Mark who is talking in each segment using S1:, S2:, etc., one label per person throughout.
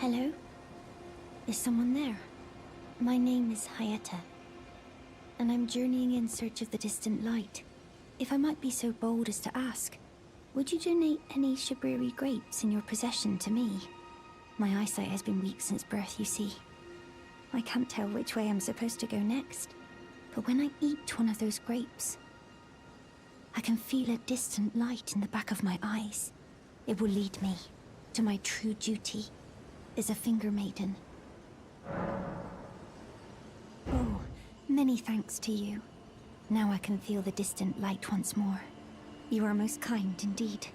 S1: Hello? Is someone there? My name is Hayata, and I'm journeying in search of the distant light. If I might be so bold as to ask, would you donate any Shibriri grapes in your possession to me? My eyesight has been weak since birth, you see. I can't tell which way I'm supposed to go next, but when I eat one of those grapes, I can feel a distant light in the back of my eyes. It will lead me to my true duty as a finger maiden. Oh, many thanks to you. Now I can feel the distant light once more. You are most kind indeed.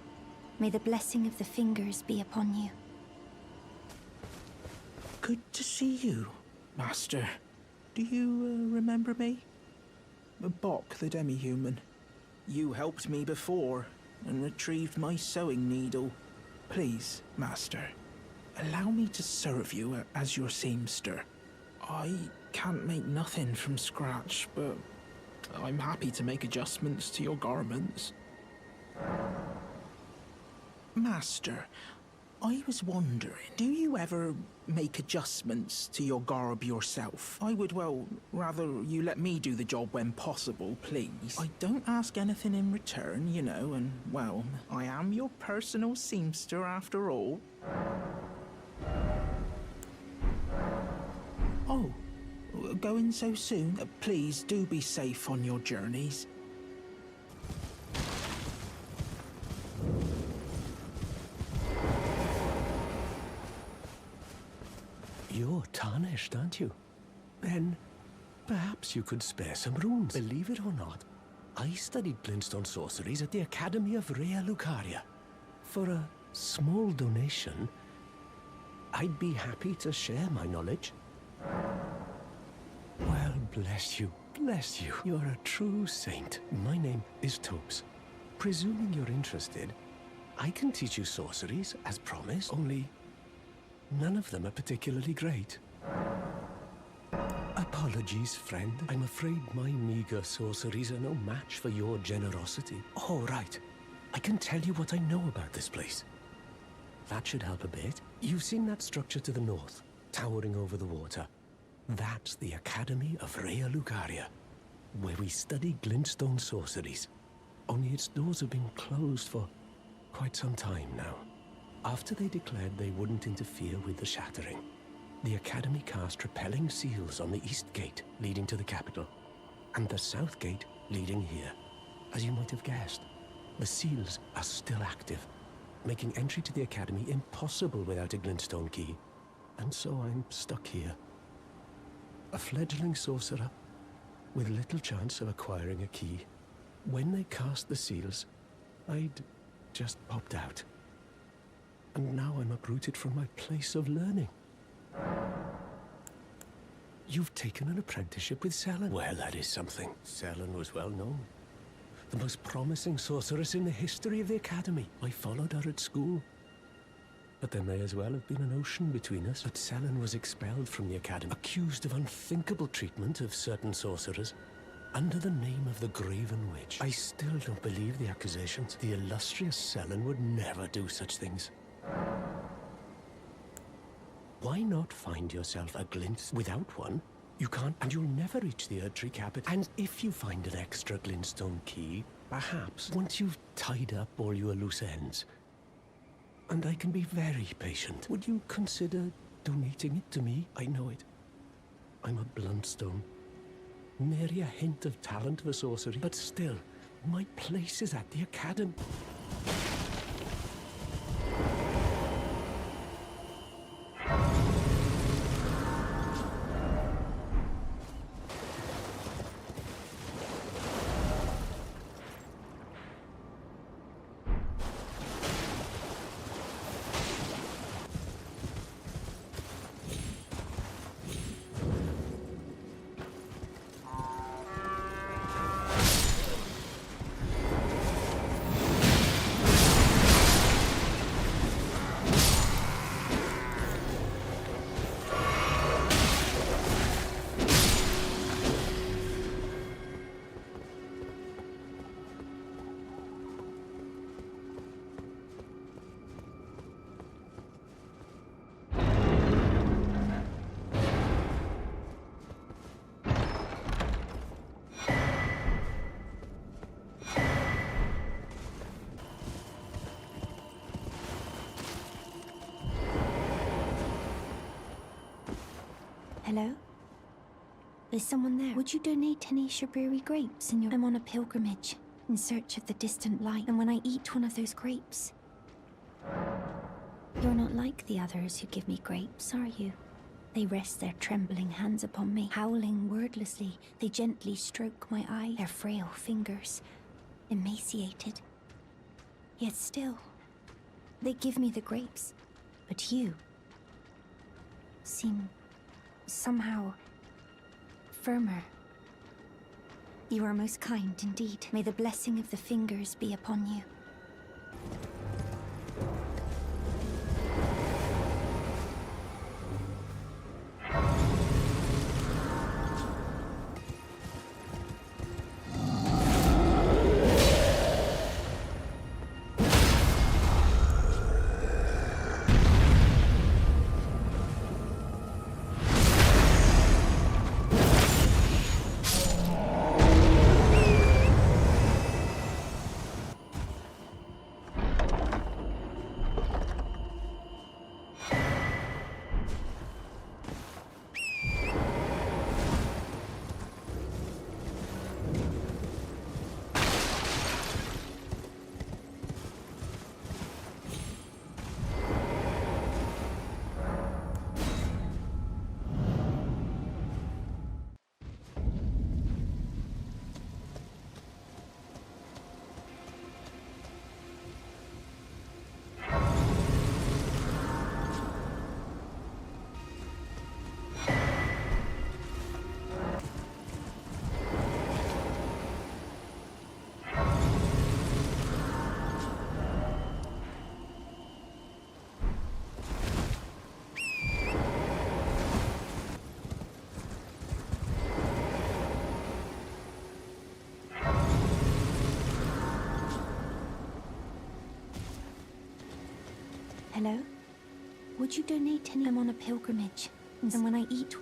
S1: May the blessing of the fingers be upon you.
S2: Good to see you, Master. Do you remember me? Bok, the demi-human. You helped me before and retrieved my sewing needle. Please, Master, allow me to serve you as your seamster. I can't make nothing from scratch, but I'm happy to make adjustments to your garments. Master, I was wondering, do you ever make adjustments to your garb yourself? I would, well, rather you let me do the job when possible, please. I don't ask anything in return, you know, and, well, I am your personal seamster after all. Oh, going so soon? Please do be safe on your journeys.
S3: You're tarnished, aren't you? Then, perhaps you could spare some runes. Believe it or not, I studied glintstone sorceries at the Academy of Rea Lucaria. For a small donation, I'd be happy to share my knowledge. Well, bless you, bless you. You're a true saint. My name is Topes. Presuming you're interested, I can teach you sorceries, as promised, only none of them are particularly great. Apologies, friend. I'm afraid my meager sorceries are no match for your generosity. Oh, right. I can tell you what I know about this place. That should help a bit. You've seen that structure to the north, towering over the water. That's the Academy of Rea Lucaria, where we study glintstone sorceries. Only its doors have been closed for quite some time now. After they declared they wouldn't interfere with the shattering, the Academy cast repelling seals on the east gate leading to the capital, and the south gate leading here. As you might have guessed, the seals are still active, making entry to the Academy impossible without a glintstone key. And so I'm stuck here. A fledgling sorcerer with little chance of acquiring a key. When they cast the seals, I'd just popped out. And now I'm uprooted from my place of learning. You've taken an apprenticeship with Selen. Well, that is something. Selen was well known. The most promising sorceress in the history of the Academy. I followed her at school. But there may as well have been an ocean between us. But Selen was expelled from the Academy, accused of unthinkable treatment of certain sorcerers, under the name of the Graven Witch. I still don't believe the accusations. The illustrious Selen would never do such things. Why not find yourself a glint? Without one, you can't, and you'll never reach the Erdtree capital. And if you find an extra glintstone key, perhaps, once you've tied up all your loose ends, and I can be very patient, would you consider donating it to me? I know it. I'm a bluntstone. Nary a hint of talent for sorcery, but still, my place is at the Academy.
S1: Hello? Is someone there? Would you donate any Shaburi grapes in your... I'm on a pilgrimage, in search of the distant light, and when I eat one of those grapes... You're not like the others who give me grapes, are you? They rest their trembling hands upon me, howling wordlessly. They gently stroke my eye, their frail fingers, emaciated. Yet still, they give me the grapes. But you seem somehow firmer. You are most kind indeed. May the blessing of the fingers be upon you. Hello? Would you donate any? I'm on a pilgrimage, and when I eat...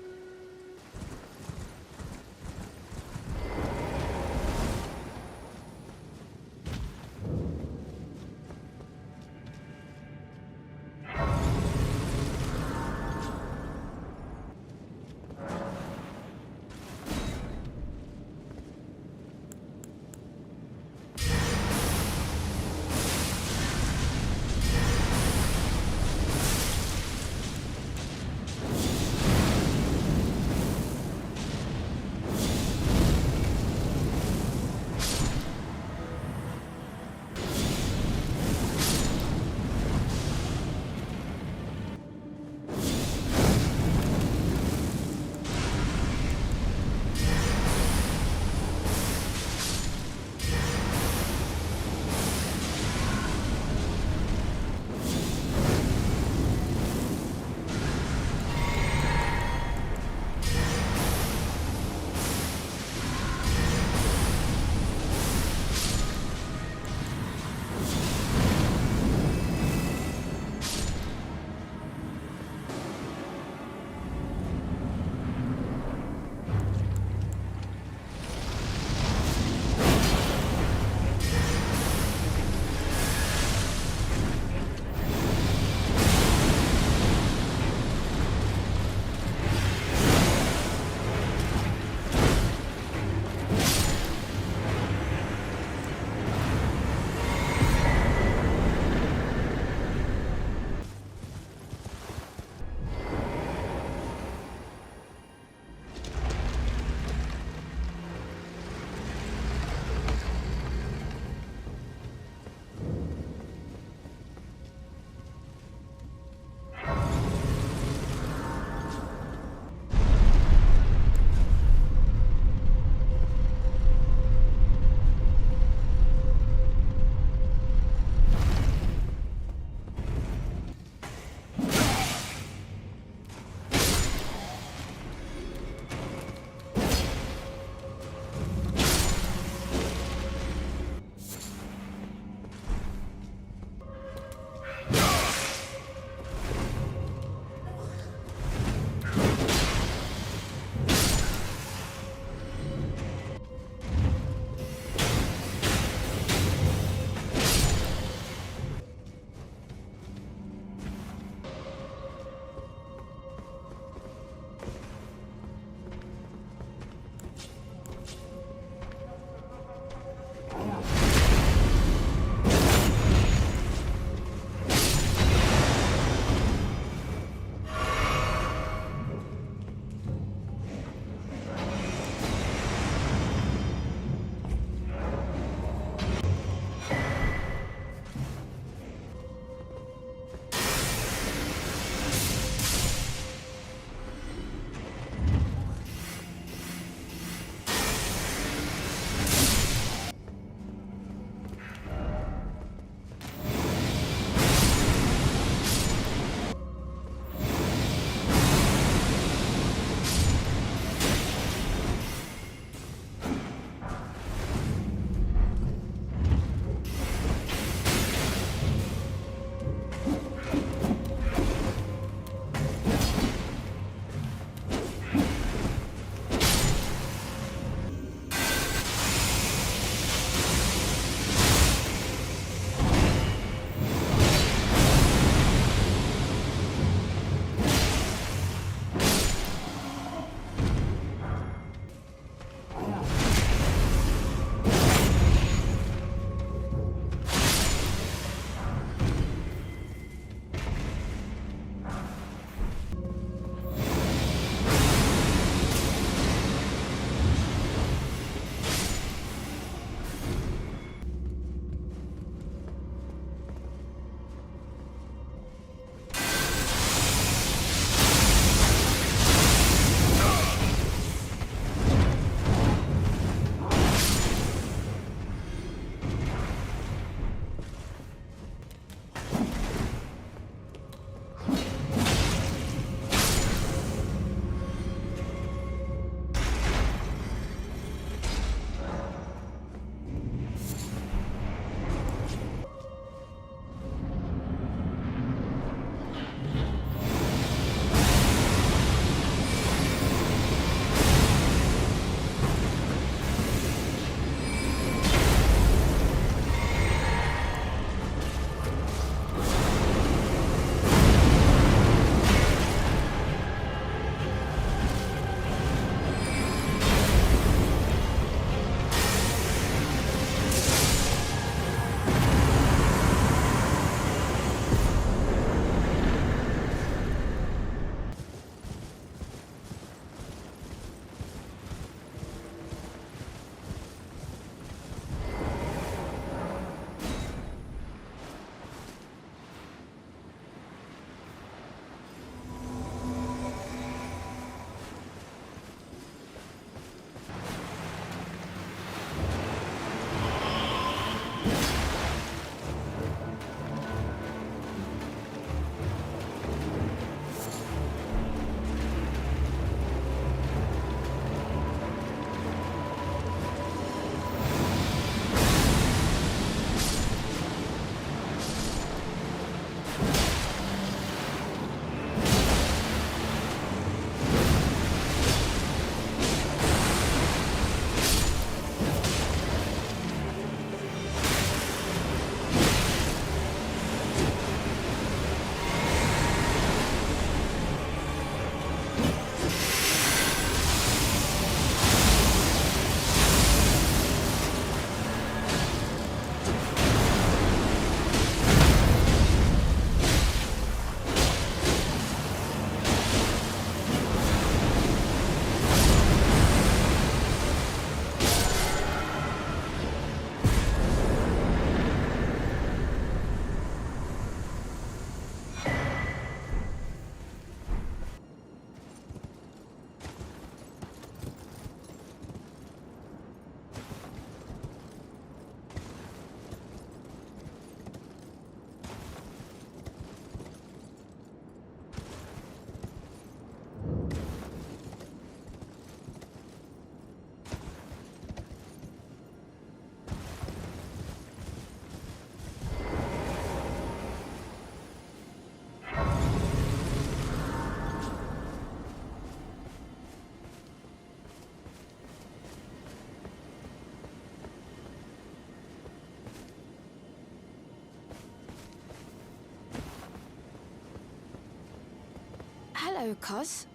S4: Hello, cuz.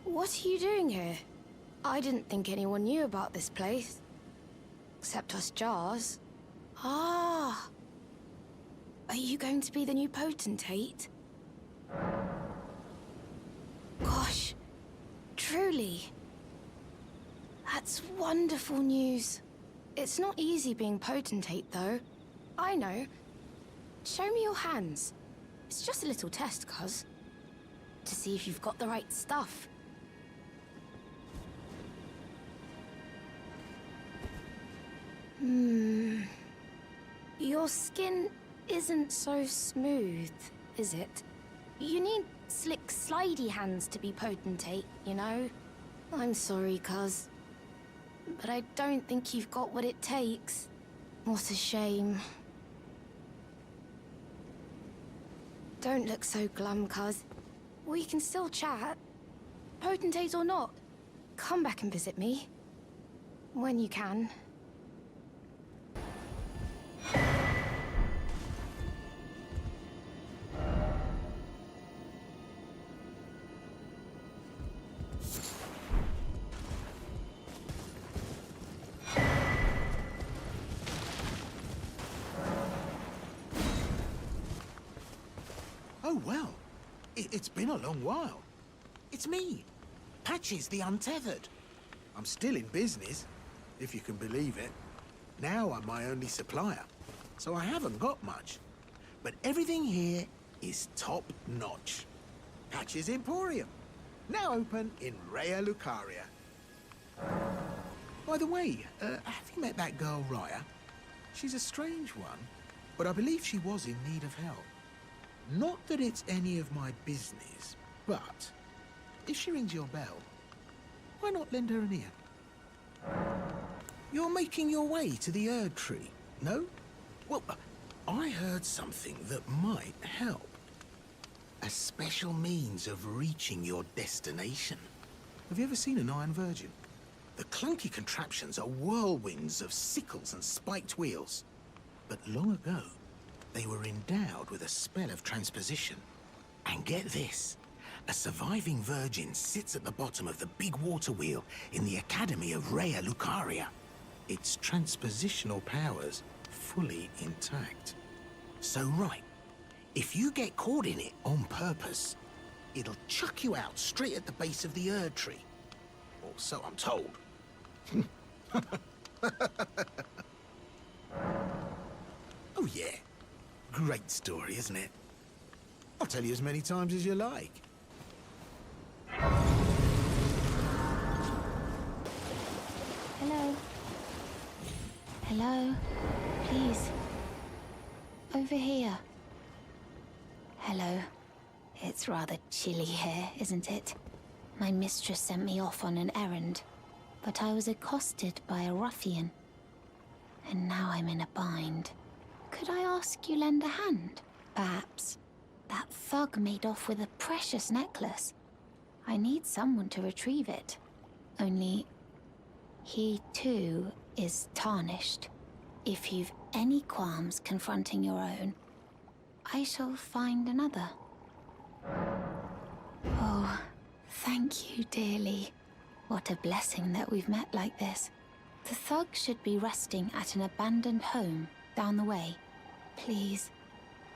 S4: What are you doing here? I didn't think anyone knew about this place. Except us Jars. Ah. Are you going to be the new potentate? Gosh. Truly. That's wonderful news. It's not easy being potentate, though. I know. Show me your hands. It's just a little test, cuz. To see if you've got the right stuff. Your skin isn't so smooth, is it? You need slick, slidey hands to be potentate, you know? I'm sorry, cuz. But I don't think you've got what it takes. What a shame. Don't look so glum, cuz. We can still chat. Potentate or not, come back and visit me. When you can.
S5: Oh, well. It's been a long while. It's me, Patches the Untethered. I'm still in business, if you can believe it. Now I'm my only supplier, so I haven't got much. But everything here is top-notch. Patches Emporium, now open in Raya Lucaria. By the way, have you met that girl, Raya? She's a strange one, but I believe she was in need of help. Not that it's any of my business, but if she rings your bell, why not lend her an ear? You're making your way to the Erd Tree, no? Well, I heard something that might help. A special means of reaching your destination. Have you ever seen an Iron Virgin? The clunky contraptions are whirlwinds of sickles and spiked wheels. But long ago, they were endowed with a spell of transposition. And get this, a surviving virgin sits at the bottom of the big water wheel in the Academy of Raya Lucaria. Its transpositional powers fully intact. So right, if you get caught in it on purpose, it'll chuck you out straight at the base of the Erd Tree. Or so I'm told. Oh yeah. Great story, isn't it? I'll tell you as many times as you like.
S1: Hello? Hello? Please. Over here. Hello. It's rather chilly here, isn't it? My mistress sent me off on an errand, but I was accosted by a ruffian. And now I'm in a bind. Could I ask you lend a hand? Perhaps. That thug made off with a precious necklace. I need someone to retrieve it. Only, he too is tarnished. If you've any qualms confronting your own, I shall find another. Oh, thank you dearly. What a blessing that we've met like this. The thug should be resting at an abandoned home down the way. Please,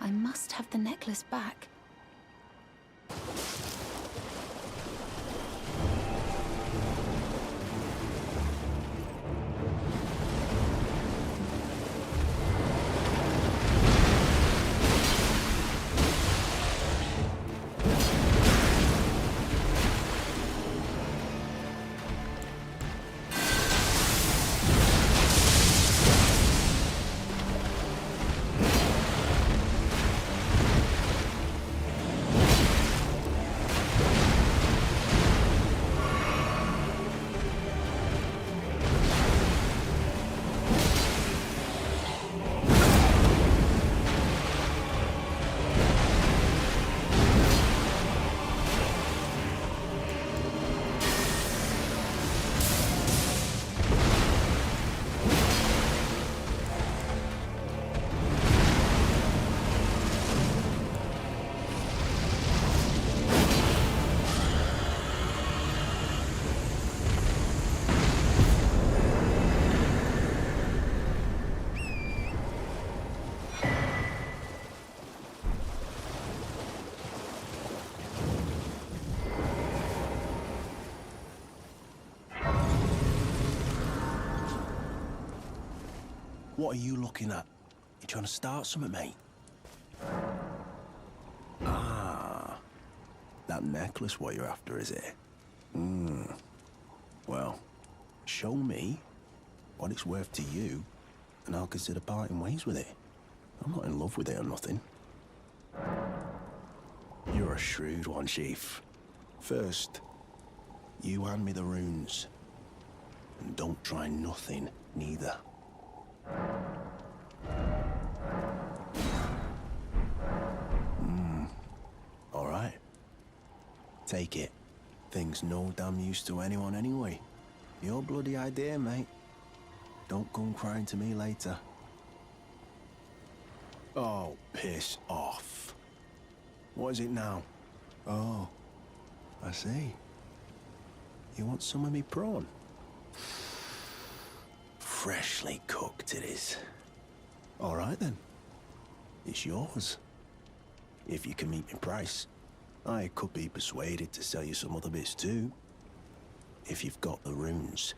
S1: I must have the necklace back.
S3: What are you looking at? You trying to start something, mate? Ah, that necklace what you're after, is it? Well, show me what it's worth to you, and I'll consider parting ways with it. I'm not in love with it or nothing. You're a shrewd one, Chief. First, you hand me the runes. And don't try nothing, neither. All right. Take it. Thing's no damn use to anyone anyway. Your bloody idea, mate. Don't come crying to me later. Oh, piss off. What is it now? Oh, I see. You want some of me prawn? Freshly cooked it is. All right then. It's yours. If you can meet me price. I could be persuaded to sell you some other bits too. If you've got the runes.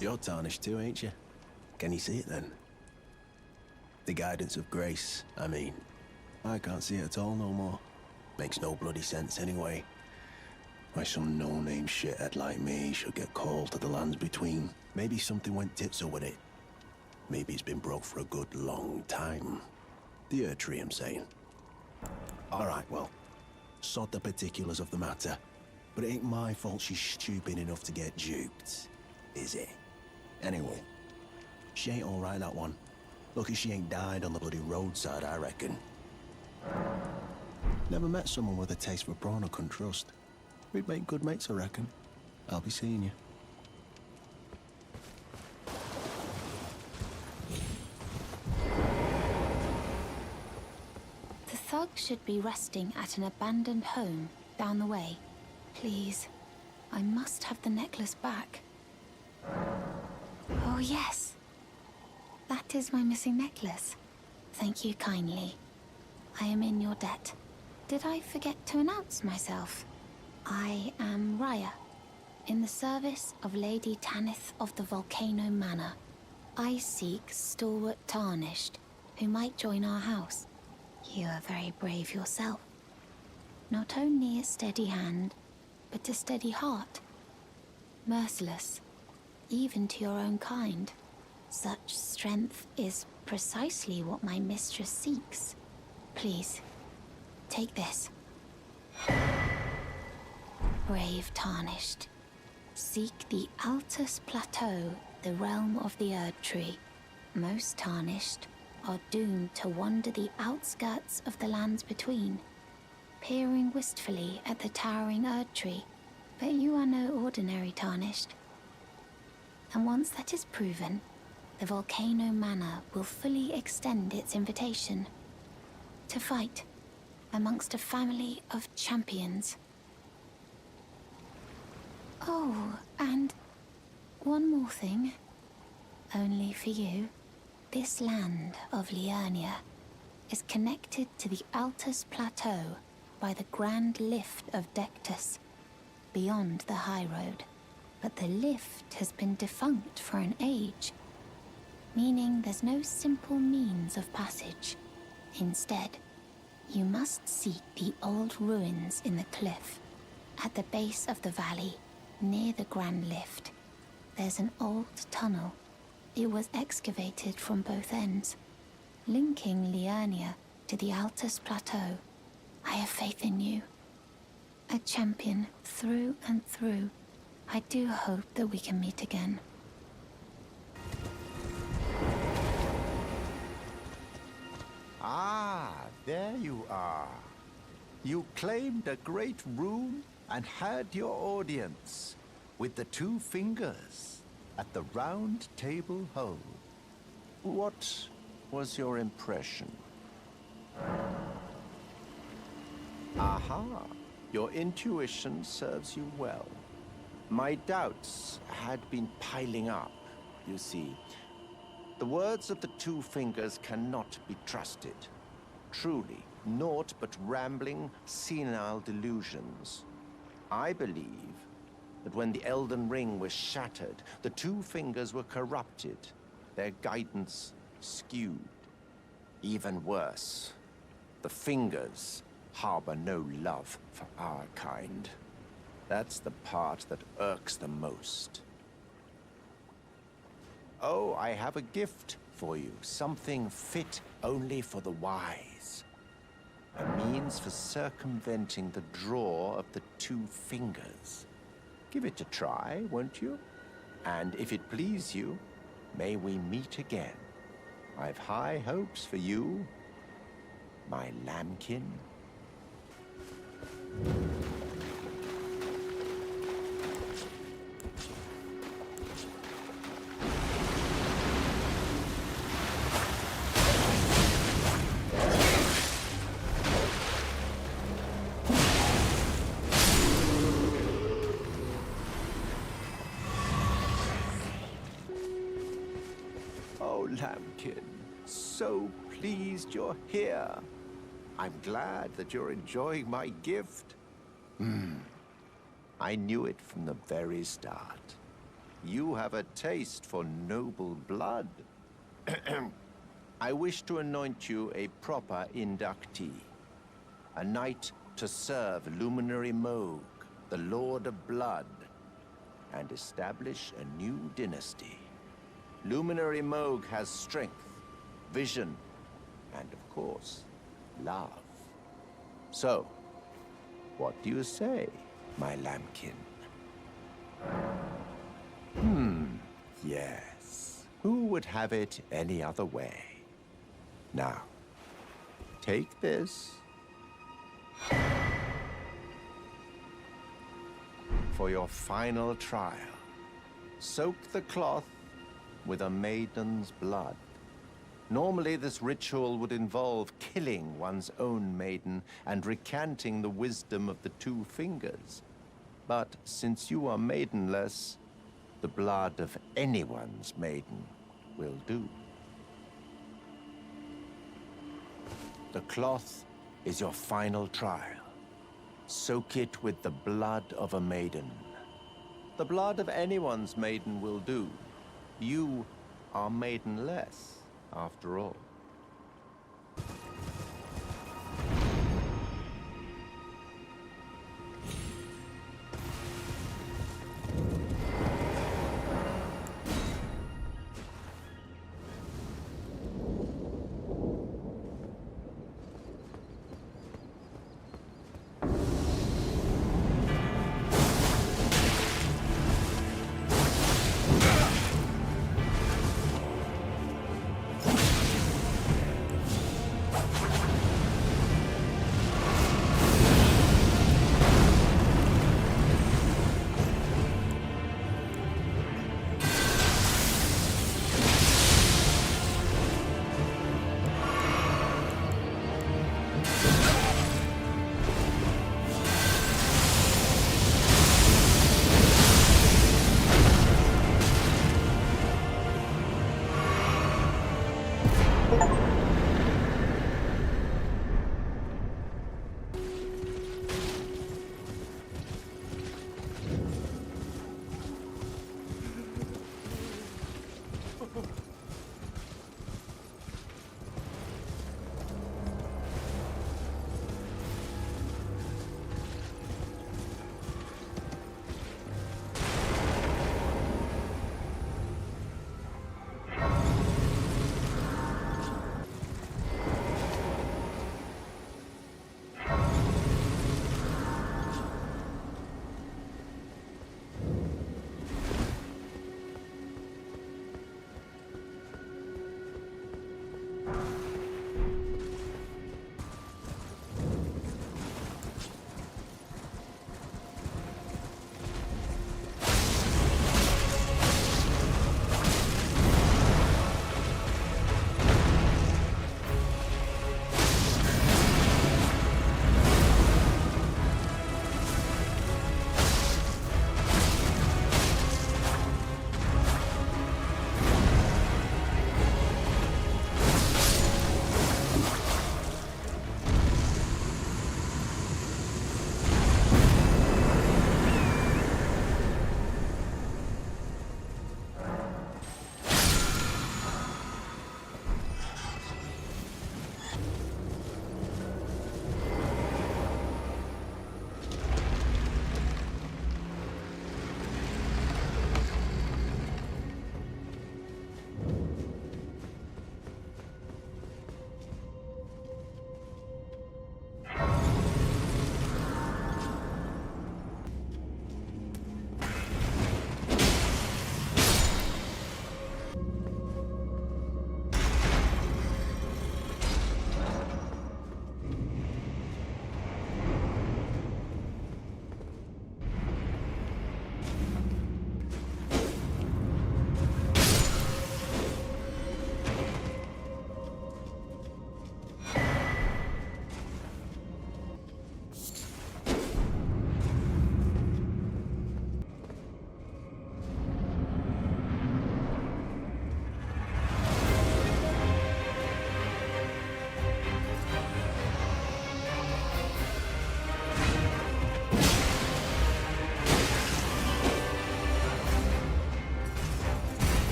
S3: You're tarnished too, ain't you? Can you see it then? The guidance of grace, I mean. I can't see it at all no more. Makes no bloody sense anyway. Why some no-name shithead like me should get called to the lands between. Maybe something went tits-up with it. Maybe it's been broke for a good long time. The Earth Tree, I'm saying. Alright, well, sod the particulars of the matter. But it ain't my fault she's stupid enough to get duped, is it? Anyway, she ain't alright, that one. Lucky she ain't died on the bloody roadside, I reckon. Never met someone with a taste for prawn I couldn't trust. We'd make good mates, I reckon. I'll be seeing you.
S1: The thug should be resting at an abandoned home down the way. Please, I must have the necklace back. Oh yes, that is my missing necklace. Thank you kindly. I am in your debt. Did I forget to announce myself? I am Raya, in the service of Lady Tanith of the Volcano Manor. I seek stalwart Tarnished, who might join our house. You are very brave yourself. Not only a steady hand, but a steady heart. Merciless, even to your own kind. Such strength is precisely what my mistress seeks. Please, take this. Brave Tarnished, seek the Altus Plateau, the realm of the Erd Tree. Most Tarnished are doomed to wander the outskirts of the lands between, peering wistfully at the towering Erd Tree. But you are no ordinary Tarnished. And once that is proven, the Volcano Manor will fully extend its invitation to fight amongst a family of champions. Oh, and one more thing, only for you. This land of Liurnia is connected to the Altus Plateau by the Grand Lift of Dectus, beyond the high road. But the lift has been defunct for an age, meaning there's no simple means of passage. Instead, you must seek the old ruins in the cliff. At the base of the valley, near the Grand Lift, there's an old tunnel. It was excavated from both ends, linking Liurnia to the Altus Plateau. I have faith in you. A champion through and through. I do hope that we can meet again.
S6: Ah, there you are. You claimed a great room and had your audience with the two fingers at the round table hole. What was your impression? Aha, your intuition serves you well. My doubts had been piling up, you see. The words of the two fingers cannot be trusted. Truly, naught but rambling, senile delusions. I believe that when the Elden Ring was shattered, the two fingers were corrupted, their guidance skewed. Even worse, the fingers harbor no love for our kind. That's the part that irks the most. Oh, I have a gift for you, something fit only for the wise. A means for circumventing the draw of the two fingers. Give it a try, won't you? And if it please you, may we meet again. I've high hopes for you, my lambkin. Oh, lambkin, so pleased you're here. I'm glad that you're enjoying my gift. I knew it from the very start. You have a taste for noble blood. I wish to anoint you a proper inductee. A knight to serve Luminary Moog, the Lord of Blood, and establish a new dynasty. Luminary Moog has strength, vision, and of course, love. So, what do you say, my lambkin? Yes. Who would have it any other way? Now, take this for your final trial. Soak the cloth with a maiden's blood. Normally, this ritual would involve killing one's own maiden and recanting the wisdom of the two fingers. But since you are maidenless, the blood of anyone's maiden will do. The cloth is your final trial. Soak it with the blood of a maiden. The blood of anyone's maiden will do. You are maidenless, after all.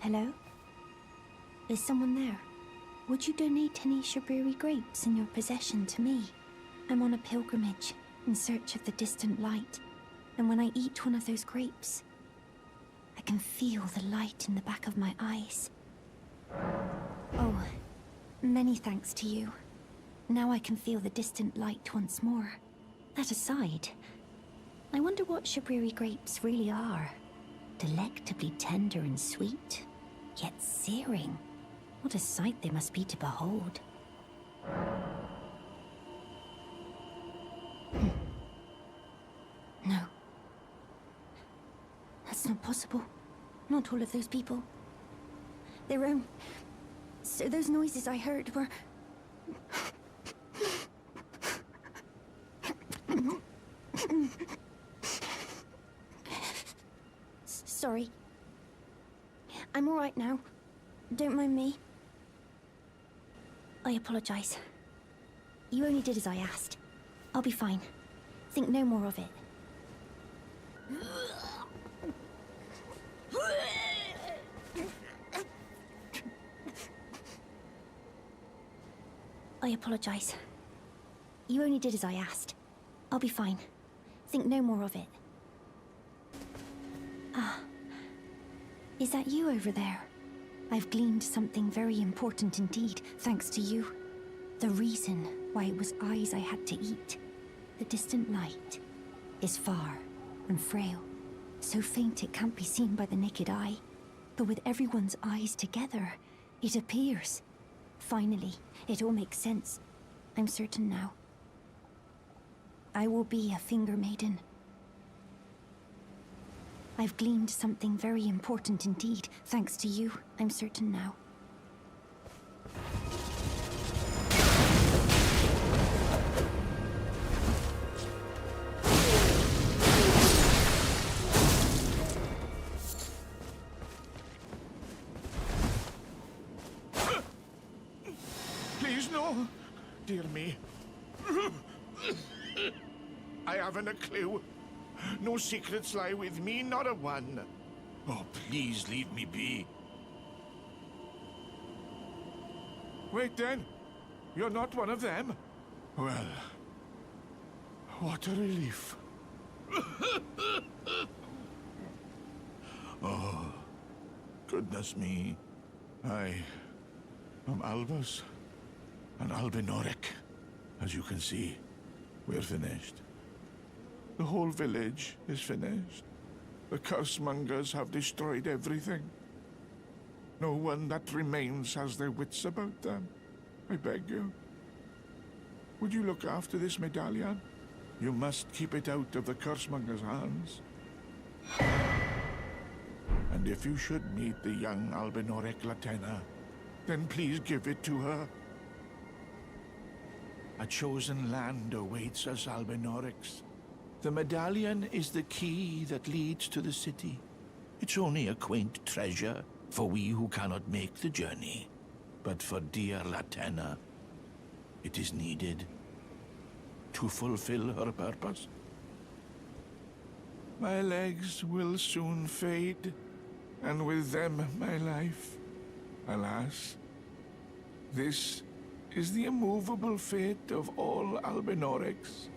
S1: Hello? Is someone there? Would you donate any Shabriri grapes in your possession to me? I'm on a pilgrimage in search of the distant light, and when I eat one of those grapes, I can feel the light in the back of my eyes. Oh, many thanks to you. Now I can feel the distant light once more. That aside, I wonder what Shabriri grapes really are. Delectably tender and sweet, yet searing. What a sight they must be to behold. No. That's not possible. Not all of those people. Their own... So those noises I heard were... Sorry. I'm all right now. Don't mind me. I apologize. You only did as I asked. I'll be fine. Think no more of it. I apologize. You only did as I asked. I'll be fine. Think no more of it. Ah. Is that you over there? I've gleaned something very important indeed, thanks to you. The reason why it was eyes I had to eat. The distant light is far and frail, so faint it can't be seen by the naked eye. But with everyone's eyes together, it appears. Finally, it all makes sense. I'm certain now. I will be a finger maiden. I've gleaned something very important indeed, thanks to you. I'm certain now.
S7: Please, no. Dear me. I haven't a clue. No secrets lie with me, not a one. Oh, please leave me be. Wait then. You're not one of them? Well, what a relief. Oh, goodness me. I am Albus and Albinoric. As you can see, we're finished. The whole village is finished. The cursemongers have destroyed everything. No one that remains has their wits about them. I beg you. Would you look after this medallion? You must keep it out of the cursemongers' hands. And if you should meet the young Albinoric Latena, then please give it to her. A chosen land awaits us Albinorics. The medallion is the key that leads to the city. It's only a quaint treasure for we who cannot make the journey. But for dear Latena, it is needed to fulfill her purpose. My legs will soon fade, and with them my life. Alas, this is the immovable fate of all Albinorics.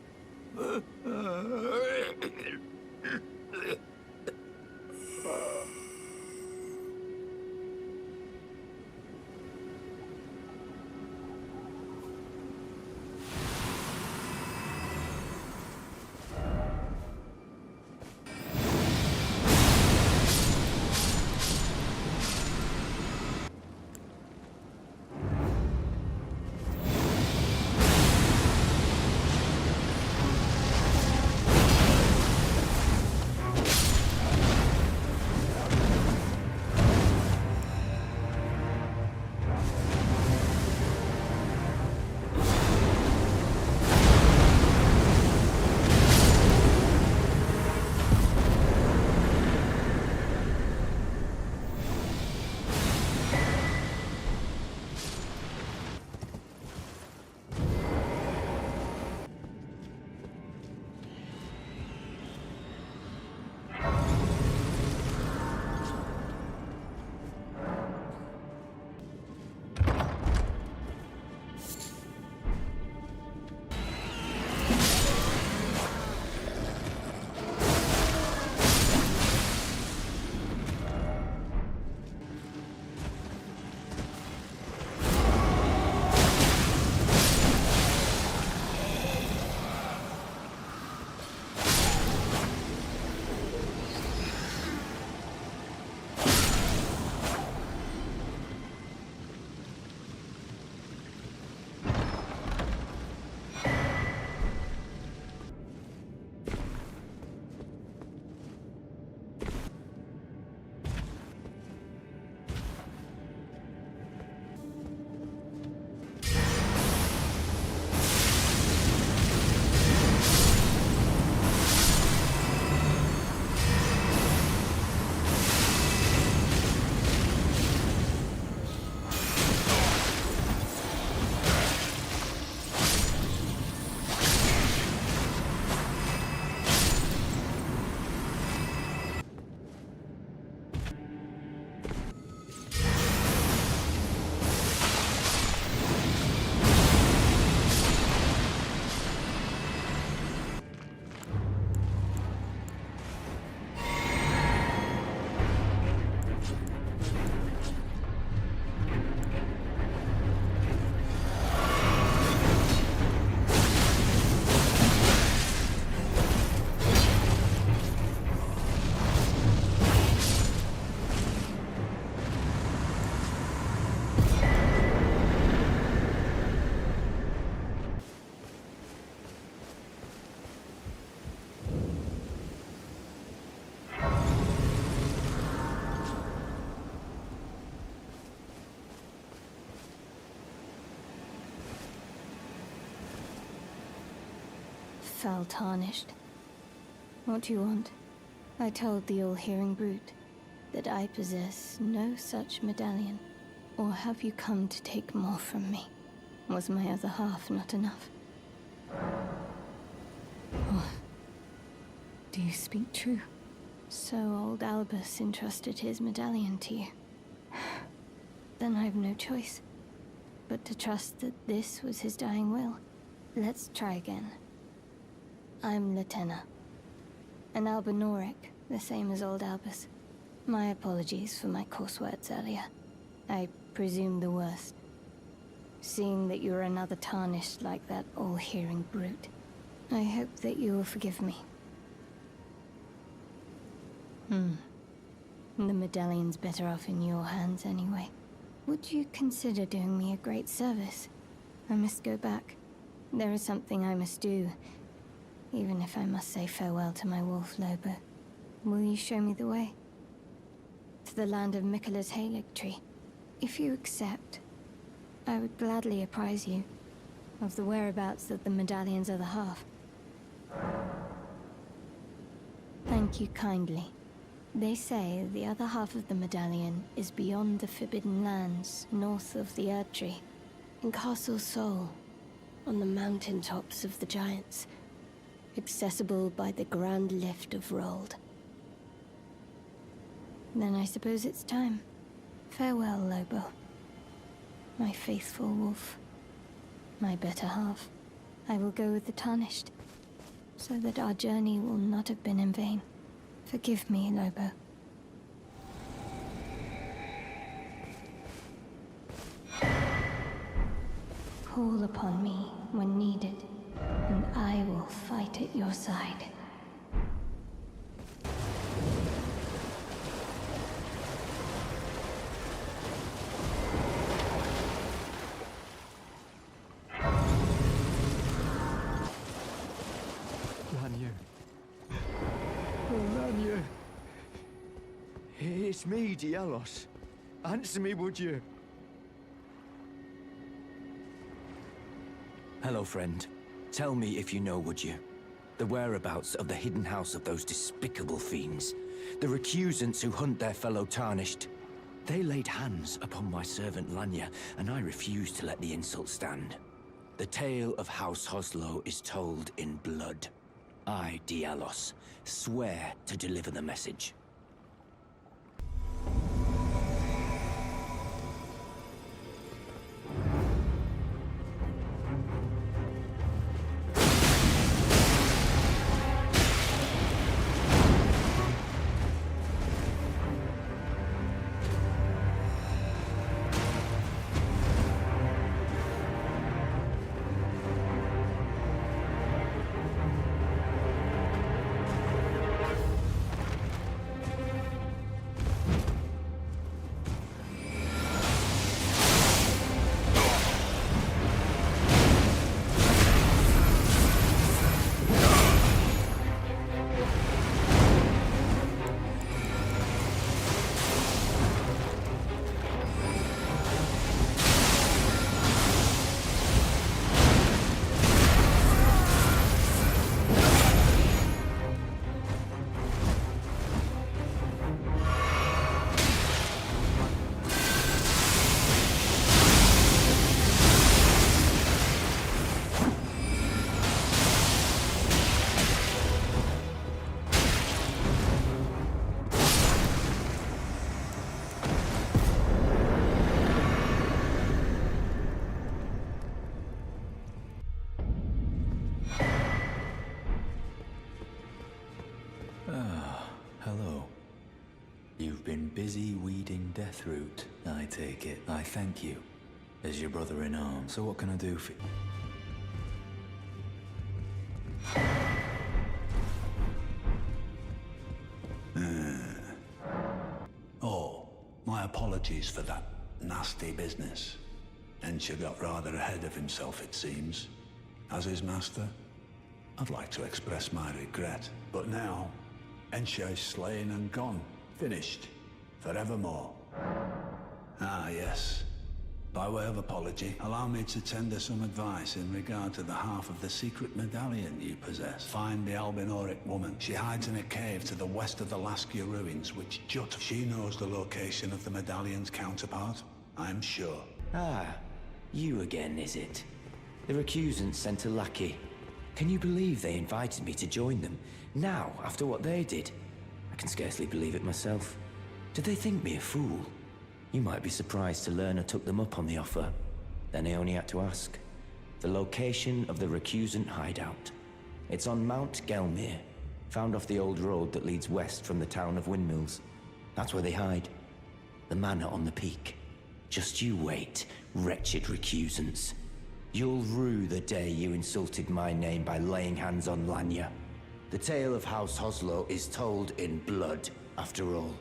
S1: fell tarnished. What do you want? I told the all-hearing brute that I possess no such medallion. Or have you come to take more from me? Was my other half not enough? Or do you speak true? So old Albus entrusted his medallion to you. Then I've no choice but to trust that this was his dying will. Let's try again. I'm Latenna. An Albinoric, the same as old Albus. My apologies for my coarse words earlier. I presume the worst. Seeing that you're another tarnished like that all-hearing brute. I hope that you will forgive me. The medallion's better off in your hands anyway. Would you consider doing me a great service? I must go back. There is something I must do, even if I must say farewell to my wolf Lobo. Will you show me the way? To the land of Miquella's Halig tree. If you accept, I would gladly apprise you of the whereabouts of the medallion's other half. Thank you kindly. They say the other half of the medallion is beyond the Forbidden Lands, north of the Erdtree, in Castle Sol, on the mountaintops of the Giants, accessible by the Grand Lift of Rold. Then I suppose it's time. Farewell, Lobo. My faithful wolf. My better half. I will go with the Tarnished, so that our journey will not have been in vain. Forgive me, Lobo. Call upon me when needed, and I will fight at your side.
S8: Liurnia. It's me, Dialos. Answer me, would you?
S3: Hello, friend. Tell me if you know, would you? The whereabouts of the hidden house of those despicable fiends. The recusants who hunt their fellow tarnished. They laid hands upon my servant Liurnia, and I refused to let the insult stand. The tale of House Hoslo is told in blood. I, Dialos, swear to deliver the message.
S9: Hello. You've been busy weeding Deathroot, I take it. I thank you, as your brother in arms. So what can I do for you?
S10: Oh, my apologies for that nasty business. Ensha got rather ahead of himself, it seems. As his master, I'd like to express my regret. But now, Ensha is slain and gone. Finished. Forevermore. Ah, yes. By way of apology, allow me to tender some advice in regard to the half of the secret medallion you possess. Find the Albinoric woman. She hides in a cave to the west of the Laskia ruins, which jut. She knows the location of the medallion's counterpart, I'm sure.
S11: Ah, you again, is it? The recusants sent a lackey. Can you believe they invited me to join them? Now, after what they did? I can scarcely believe it myself. Did they think me a fool? You might be surprised to learn I took them up on the offer. Then I only had to ask. The location of the recusant hideout. It's on Mount Gelmir, found off the old road that leads west from the town of Windmills. That's where they hide. The manor on the peak. Just you wait, wretched recusants. You'll rue the day you insulted my name by laying hands on Liurnia. The tale of House Hoslo is told in blood, after all.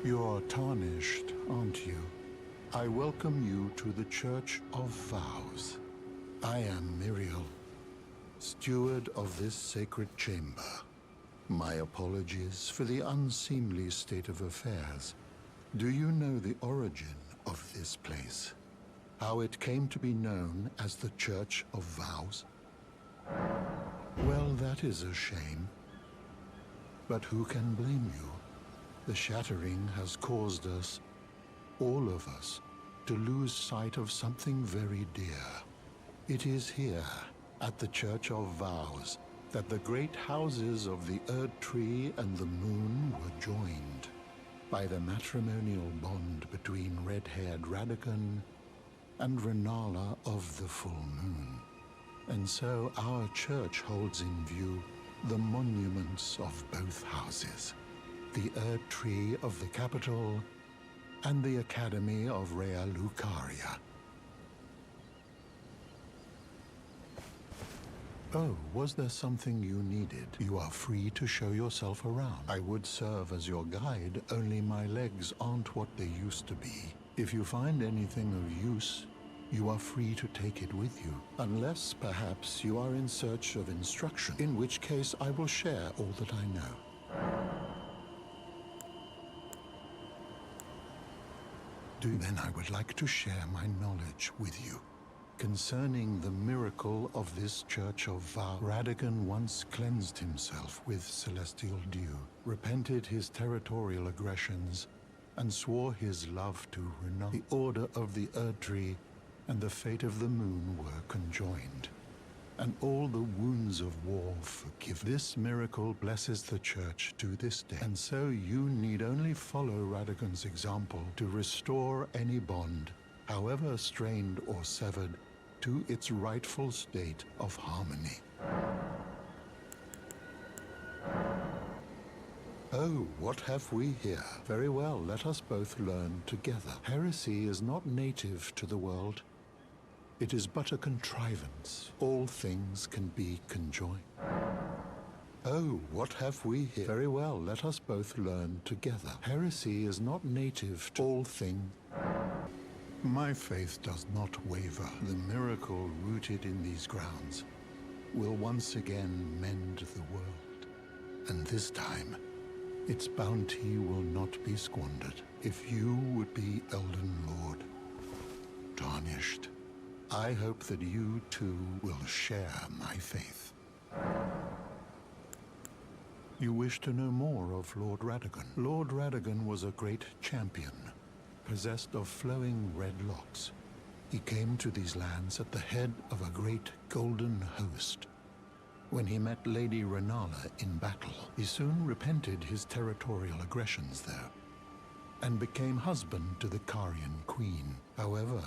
S7: You're tarnished, aren't you? I welcome you to the Church of Vows. I am Miriel, steward of this sacred chamber. My apologies for the unseemly state of affairs. Do you know the origin of this place? How it came to be known as the Church of Vows? Well, that is a shame. But who can blame you? The shattering has caused us, all of us, to lose sight of something very dear. It is here, at the Church of Vows, that the great houses of the Erd Tree and the Moon were joined by the matrimonial bond between red-haired Radagon and Renala of the Full Moon. And so our church holds in view the monuments of both houses. The Erd Tree of the capital, and the Academy of Rea Lucaria. Oh, was there something you needed? You are free to show yourself around. I would serve as your guide, only my legs aren't what they used to be. If you find anything of use, you are free to take it with you. Unless, perhaps, you are in search of instruction, in which case I will share all that I know. Then I would like to share my knowledge with you. Concerning the miracle of this Church of Vows, Radagon once cleansed himself with celestial dew, repented his territorial aggressions, and swore his love to Renala. The Order of the Erd Tree and the fate of the Moon were conjoined, and all the wounds of war forgiven. This miracle blesses the Church to this day, and so you need only follow Radagon's example to restore any bond, however strained or severed, to its rightful state of harmony. Oh, what have we here? Very well, let us both learn together. Heresy is not native to the world. It is but a contrivance. All things can be conjoined. Oh, what have we here? Very well, let us both learn together. Heresy is not native to all things. My faith does not waver. The miracle rooted in these grounds will once again mend the world. And this time, its bounty will not be squandered. If you would be Elden Lord, tarnished, I hope that you too will share my faith. You wish to know more of Lord Radagon. Lord Radagon was a great champion, possessed of flowing red locks. He came to these lands at the head of a great golden host. When he met Lady Renala in battle, he soon repented his territorial aggressions there, and became husband to the Carian queen. However,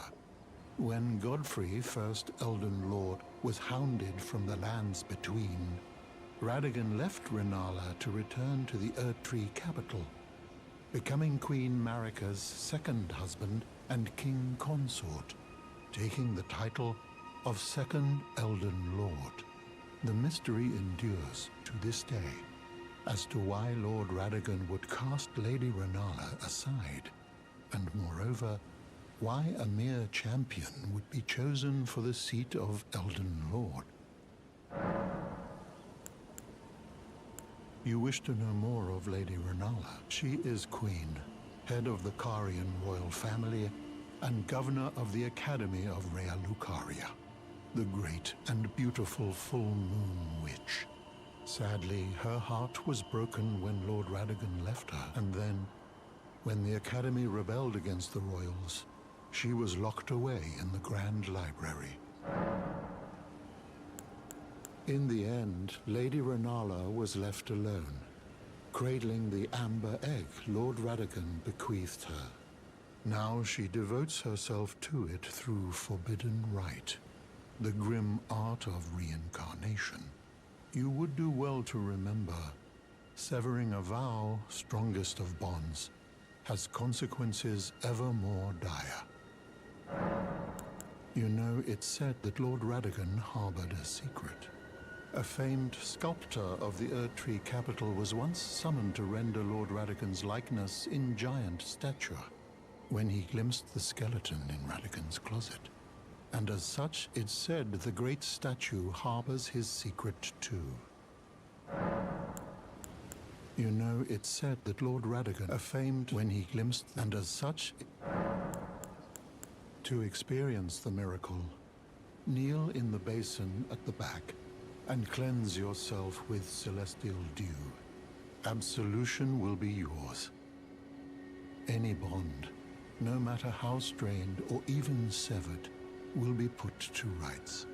S7: when Godfrey, first Elden Lord, was hounded from the lands between, Radagon left Renala to return to the Erdtree capital, becoming Queen Marika's second husband and king consort, taking the title of Second Elden Lord. The mystery endures to this day as to why Lord Radagon would cast Lady Renala aside, and moreover, why a mere champion would be chosen for the seat of Elden Lord. You wish to know more of Lady Renala. She is Queen, head of the Carian royal family, and governor of the Academy of Rea Lucaria, the great and beautiful full moon witch. Sadly, her heart was broken when Lord Radagon left her, and then, when the Academy rebelled against the royals, she was locked away in the Grand Library. In the end, Lady Renala was left alone, cradling the amber egg Lord Radagon bequeathed her. Now she devotes herself to it through forbidden rite, the grim art of reincarnation. You would do well to remember, severing a vow, strongest of bonds, has consequences ever more dire. You know, it's said that Lord Radagon harbored a secret. A famed sculptor of the Erdtree capital was once summoned to render Lord Radagon's likeness in giant stature, when he glimpsed the skeleton in Radagon's closet. And as such, it's said the great statue harbors his secret too. You know, it's said that Lord Radagon, a famed when he glimpsed, and as such, to experience the miracle, kneel in the basin at the back and cleanse yourself with celestial dew. Absolution will be yours. Any bond, no matter how strained or even severed, will be put to rights.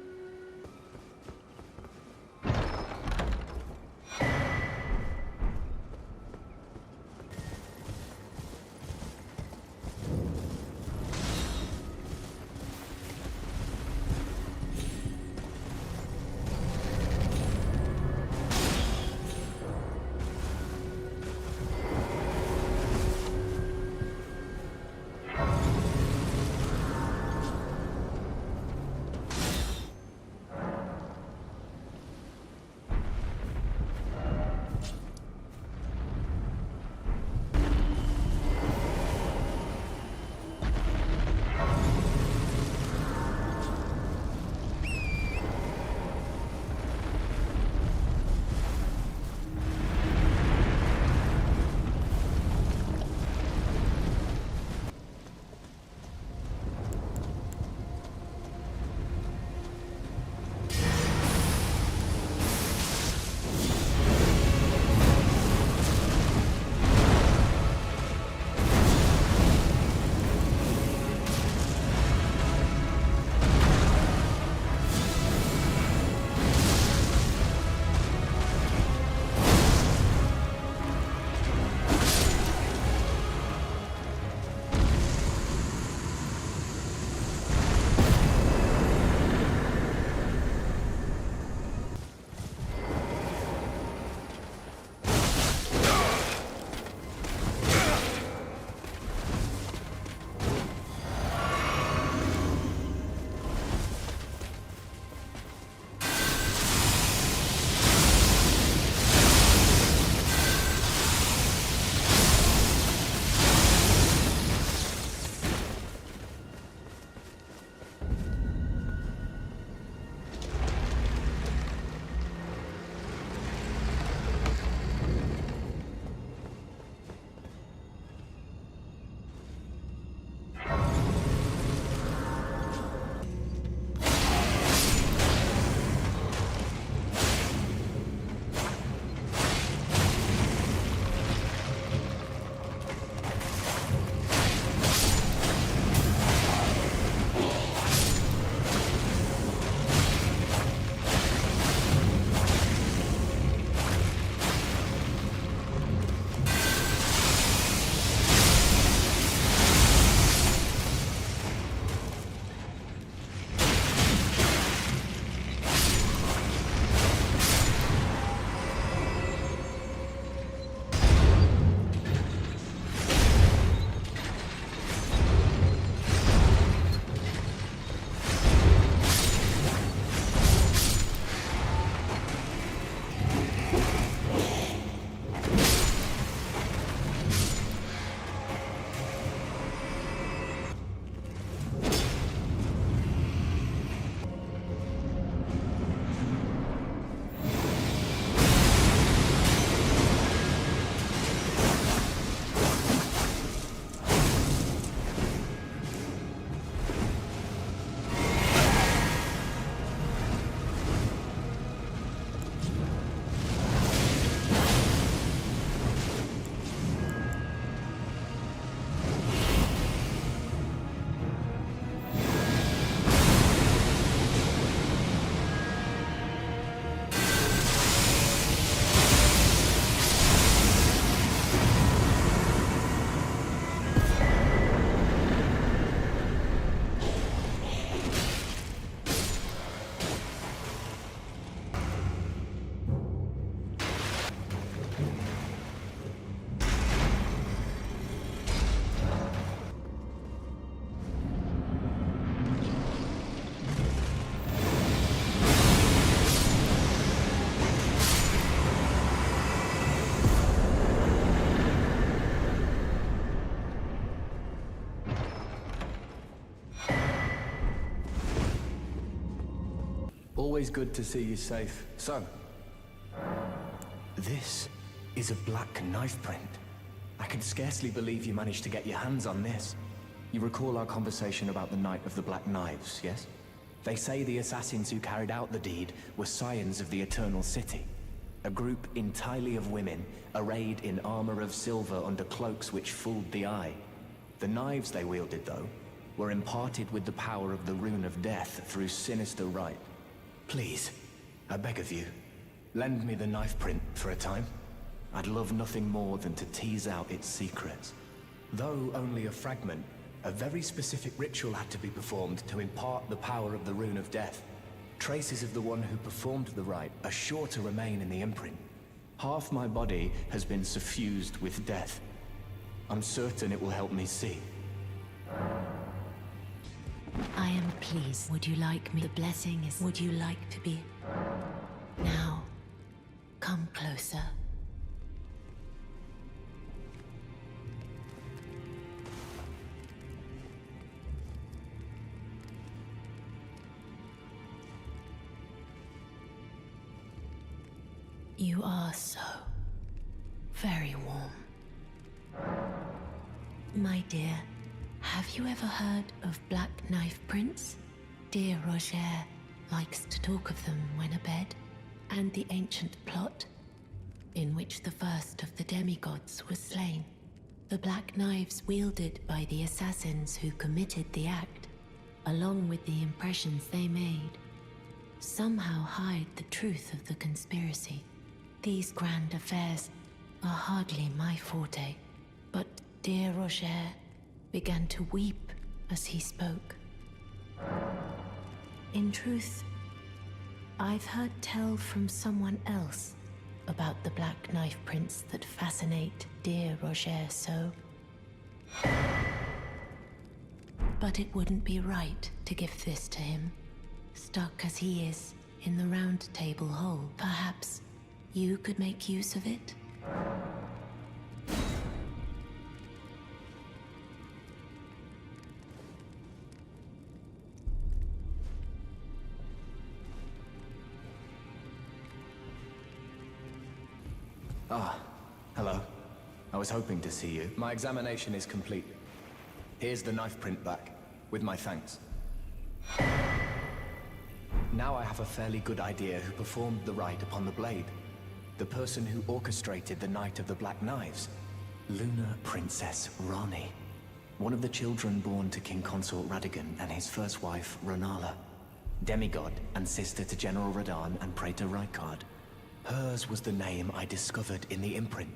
S3: Always good to see you safe. So, this is a black knife print. I can scarcely believe you managed to get your hands on this. You recall our conversation about the Night of the Black Knives, yes? They say the assassins who carried out the deed were scions of the Eternal City. A group entirely of women, arrayed in armor of silver under cloaks which fooled the eye. The knives they wielded, though, were imparted with the power of the Rune of Death through sinister rite. Please, I beg of you, lend me the knife print for a time. I'd love nothing more than to tease out its secrets. Though only a fragment, a very specific ritual had to be performed to impart the power of the Rune of Death. Traces of the one who performed the rite are sure to remain in the imprint. Half my body has been suffused with death. I'm certain it will help me see.
S12: I am pleased. Would you like me? The blessing is... Would you like to be... Now, come closer. You are so very warm. My dear, have you ever heard of black knife prints? Dear Roger likes to talk of them when abed, and the ancient plot in which the first of the demigods was slain. The black knives wielded by the assassins who committed the act, along with the impressions they made, somehow hide the truth of the conspiracy. These grand affairs are hardly my forte, but dear Roger began to weep as he spoke. In truth, I've heard tell from someone else about the black knife prints that fascinate dear Roger so. But it wouldn't be right to give this to him, stuck as he is in the round table hole. Perhaps you could make use of it?
S3: Ah, hello. I was hoping to see you. My examination is complete. Here's the knife print back, with my thanks. Now I have a fairly good idea who performed the rite upon the blade. The person who orchestrated the Night of the Black Knives. Lunar Princess Rani. One of the children born to King Consort Radigan and his first wife, Renala. Demigod and sister to General Radahn and Praetor Rykard. Hers was the name I discovered in the imprint.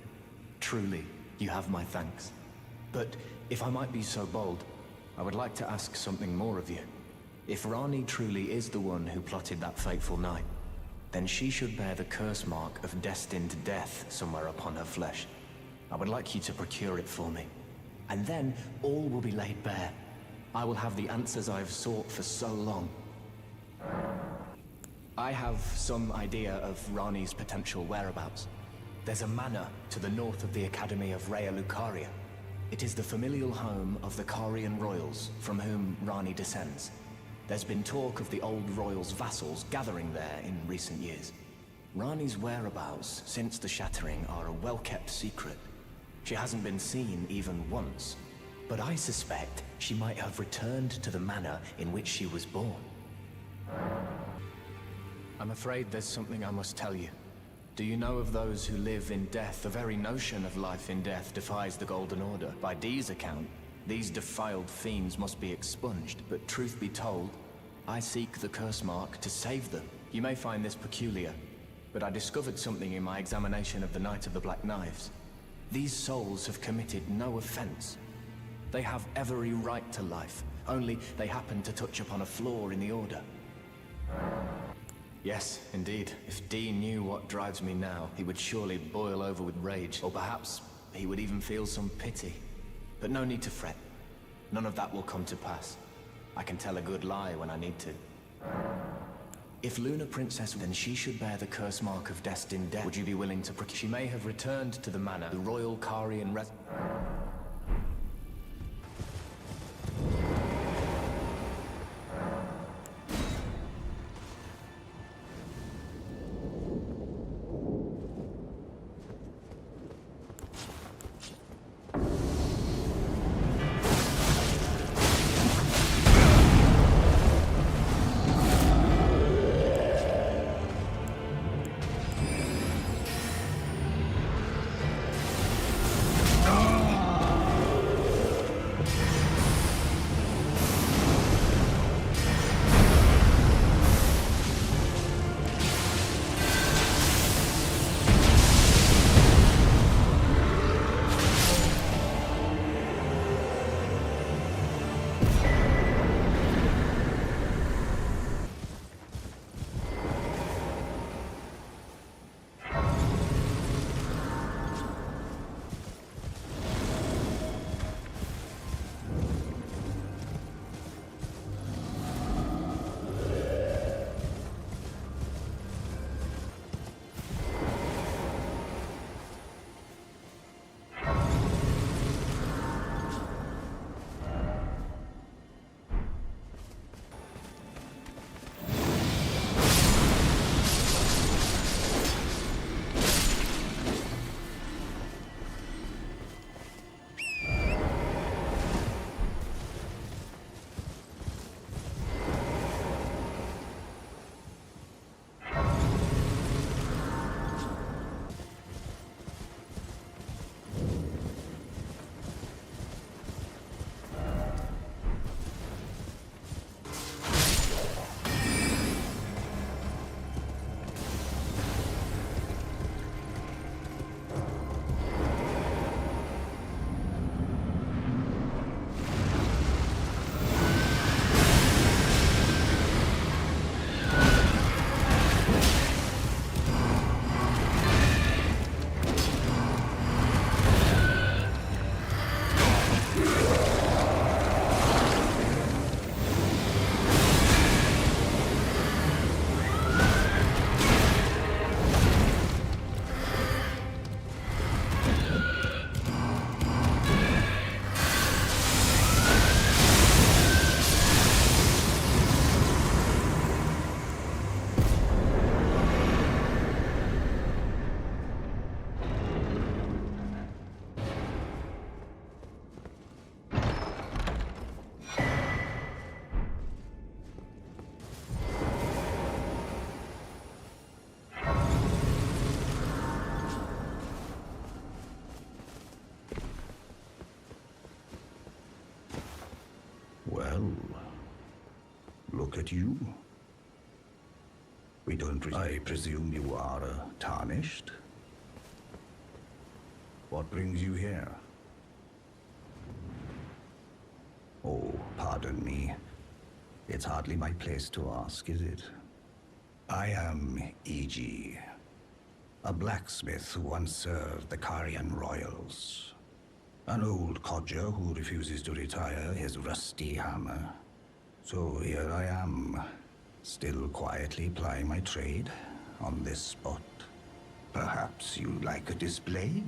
S3: Truly, you have my thanks. But if I might be so bold, I would like to ask something more of you. If Rani truly is the one who plotted that fateful night, then she should bear the curse mark of destined death somewhere upon her flesh. I would like you to procure it for me. And then all will be laid bare. I will have the answers I have sought for so long. I have some idea of Rani's potential whereabouts. There's a manor to the north of the Academy of Rea Lucaria. It is the familial home of the Carian royals from whom Rani descends. There's been talk of the old royals' vassals gathering there in recent years. Rani's whereabouts since the shattering are a well-kept secret. She hasn't been seen even once, but I suspect she might have returned to the manor in which she was born. I'm afraid there's something I must tell you. Do you know of those who live in death? The very notion of life in death defies the Golden Order. By Dee's account, these defiled fiends must be expunged, but truth be told, I seek the curse mark to save them. You may find this peculiar, but I discovered something in my examination of the Night of the Black Knives. These souls have committed no offense. They have every right to life, only they happen to touch upon a flaw in the Order. Yes, indeed. If Dee knew what drives me now, he would surely boil over with rage, or perhaps he would even feel some pity. But no need to fret. None of that will come to pass. I can tell a good lie when I need to. If Lunar Princess, then she should bear the curse mark of destined death. Would you be willing to procure? She may have returned to the manor, the royal Carian res...
S13: look at you. We don't... I presume you are tarnished? What brings you here? Oh, pardon me. It's hardly my place to ask, is it? I am E.G., a blacksmith who once served the Carian royals. An old codger who refuses to retire his rusty hammer. So here I am, still quietly plying my trade on this spot. Perhaps you'd like a display?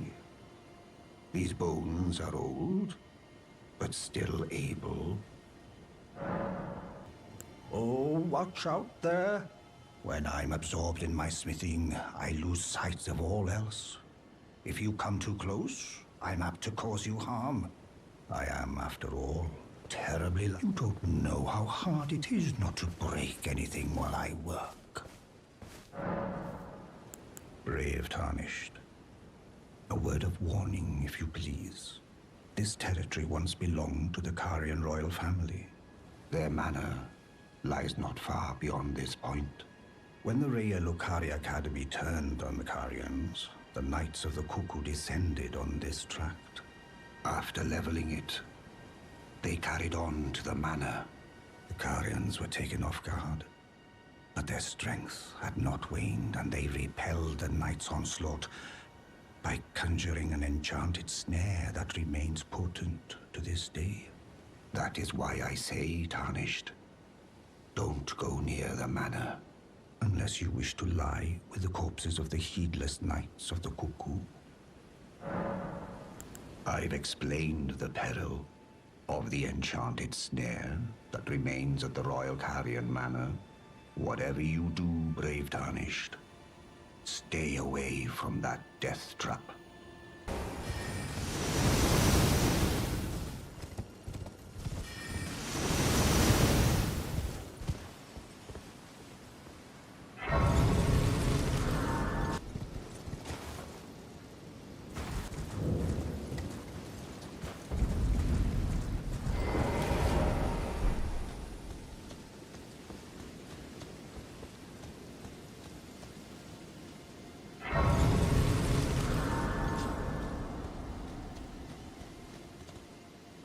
S13: These bones are old, but still able. Oh, watch out there! When I'm absorbed in my smithing, I lose sight of all else. If you come too close, I'm apt to cause you harm. I am, after all, terribly... You don't know how hard it is not to break anything while I work. Brave Tarnished. A word of warning, if you please. This territory once belonged to the Carian royal family. Their manor lies not far beyond this point. When the Raya Lokari Academy turned on the Carians, the Knights of the Cuckoo descended on this tract. After leveling it, they carried on to the manor. The Carians were taken off guard, but their strength had not waned, and they repelled the Knights' onslaught by conjuring an enchanted snare that remains potent to this day. That is why I say, Tarnished, don't go near the manor, unless you wish to lie with the corpses of the heedless Knights of the Cuckoo. I've explained the peril of the enchanted snare that remains at the Royal Carian Manor. Whatever you do, brave Tarnished, stay away from that death trap.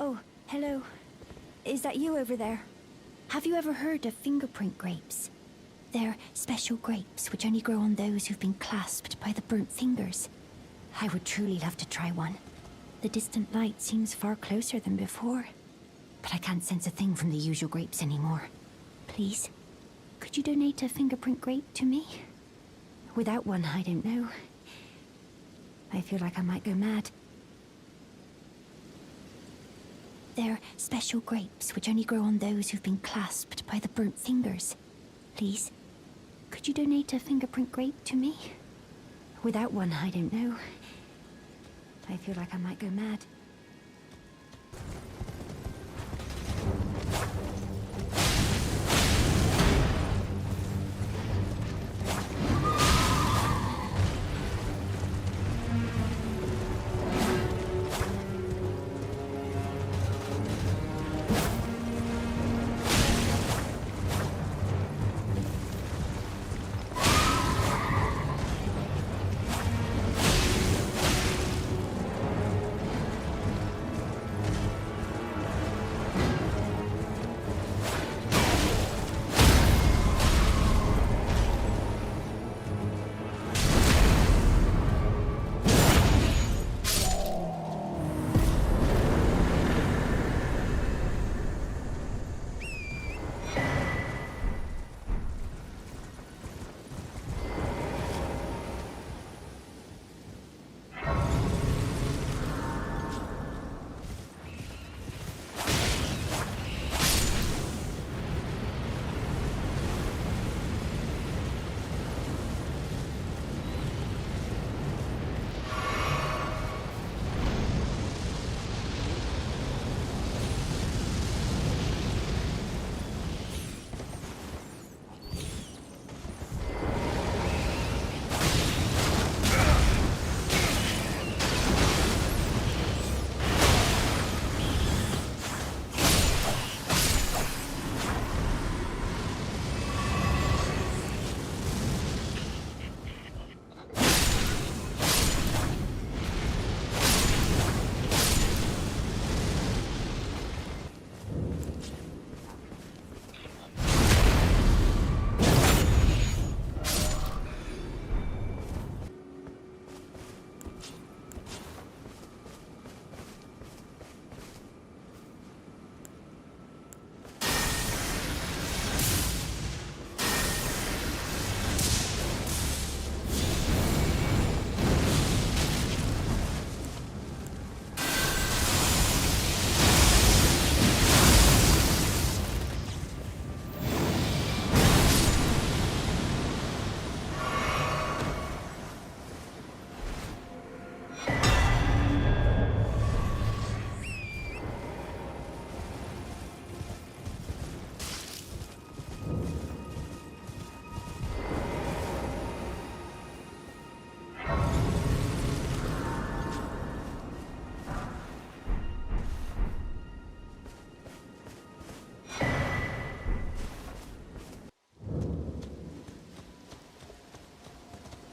S1: Oh, hello. Is that you over there? Have you ever heard of fingerprint grapes? They're special grapes which only grow on those who've been clasped by the burnt fingers. I would truly love to try one. The distant light seems far closer than before, but I can't sense a thing from the usual grapes anymore. Please, could you donate a fingerprint grape to me? Without one, I don't know. I feel like I might go mad. They're special grapes which only grow on those who've been clasped by the burnt fingers. Please, could you donate a fingerprint grape to me? Without one, I don't know. I feel like I might go mad.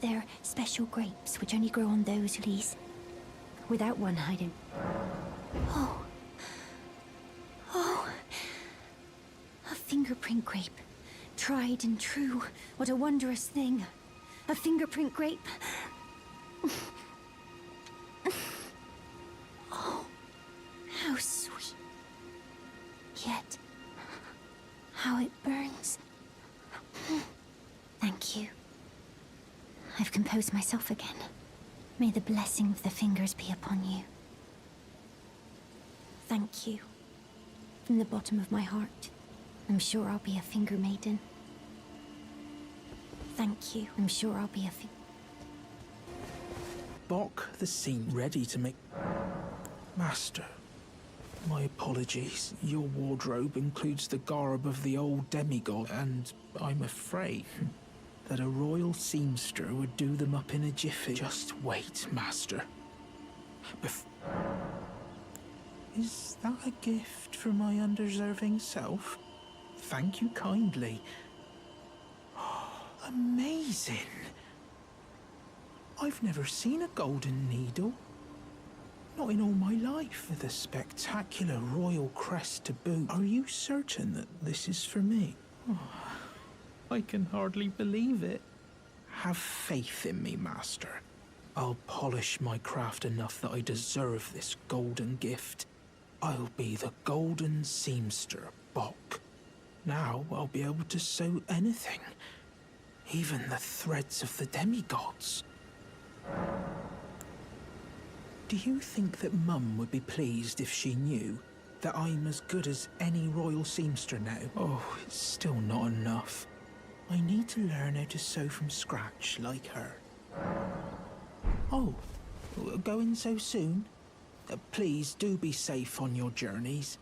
S1: they're special grapes which only grow on those leaves. Without one hiding. Oh. Oh. A fingerprint grape. Tried and true. What a wondrous thing. A fingerprint grape. Oh. How sweet. Yet, how it burns. Thank you. I've composed myself again. May the blessing of the fingers be upon you. Thank you. From the bottom of my heart. I'm sure I'll be a finger maiden. Thank you. I'm sure I'll be a
S2: Bock the seam ready to make... Master, my apologies. Your wardrobe includes the garb of the old demigod, and I'm afraid that a royal seamster would do them up in a jiffy. Just wait, Master. Is that a gift for my undeserving self? Thank you kindly. Amazing. I've never seen a golden needle. Not in all my life. With a spectacular royal crest to boot. Are you certain that this is for me? Oh, I can hardly believe it. Have faith in me, Master. I'll polish my craft enough that I deserve this golden gift. I'll be the golden seamster, Bock. Now I'll be able to sew anything. Even the threads of the demigods. Do you think that Mum would be pleased if she knew that I'm as good as any royal seamster now? Oh, it's still not enough. I need to learn how to sew from scratch like her. Oh, going so soon? Please do be safe on your journeys.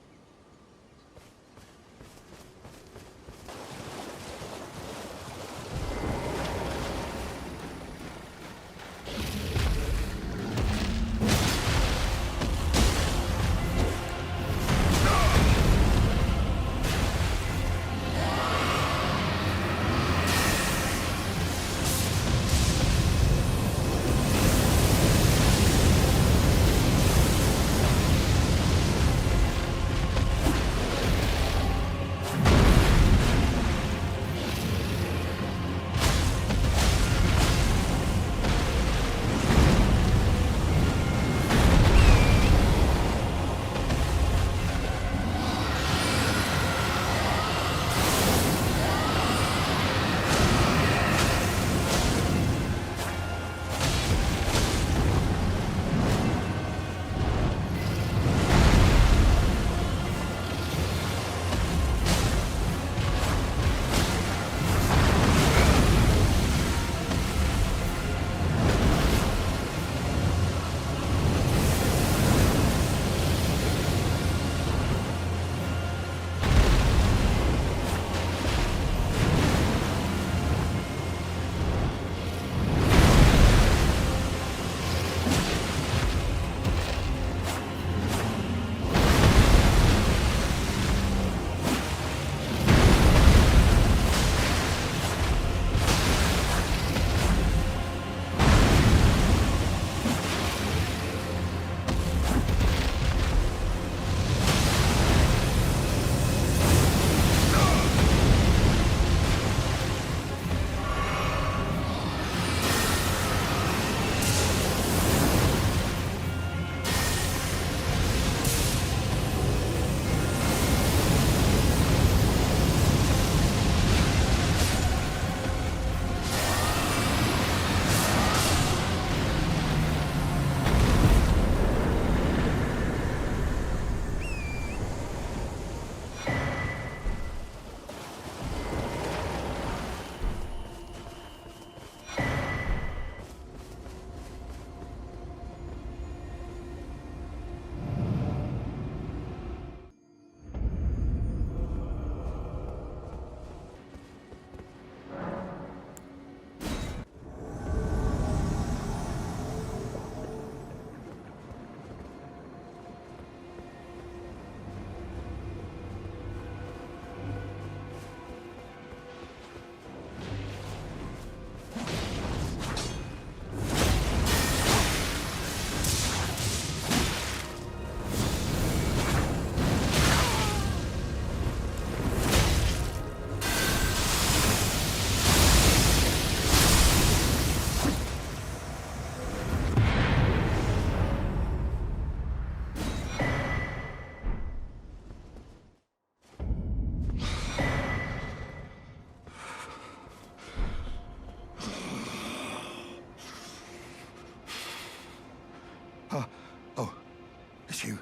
S7: It's you.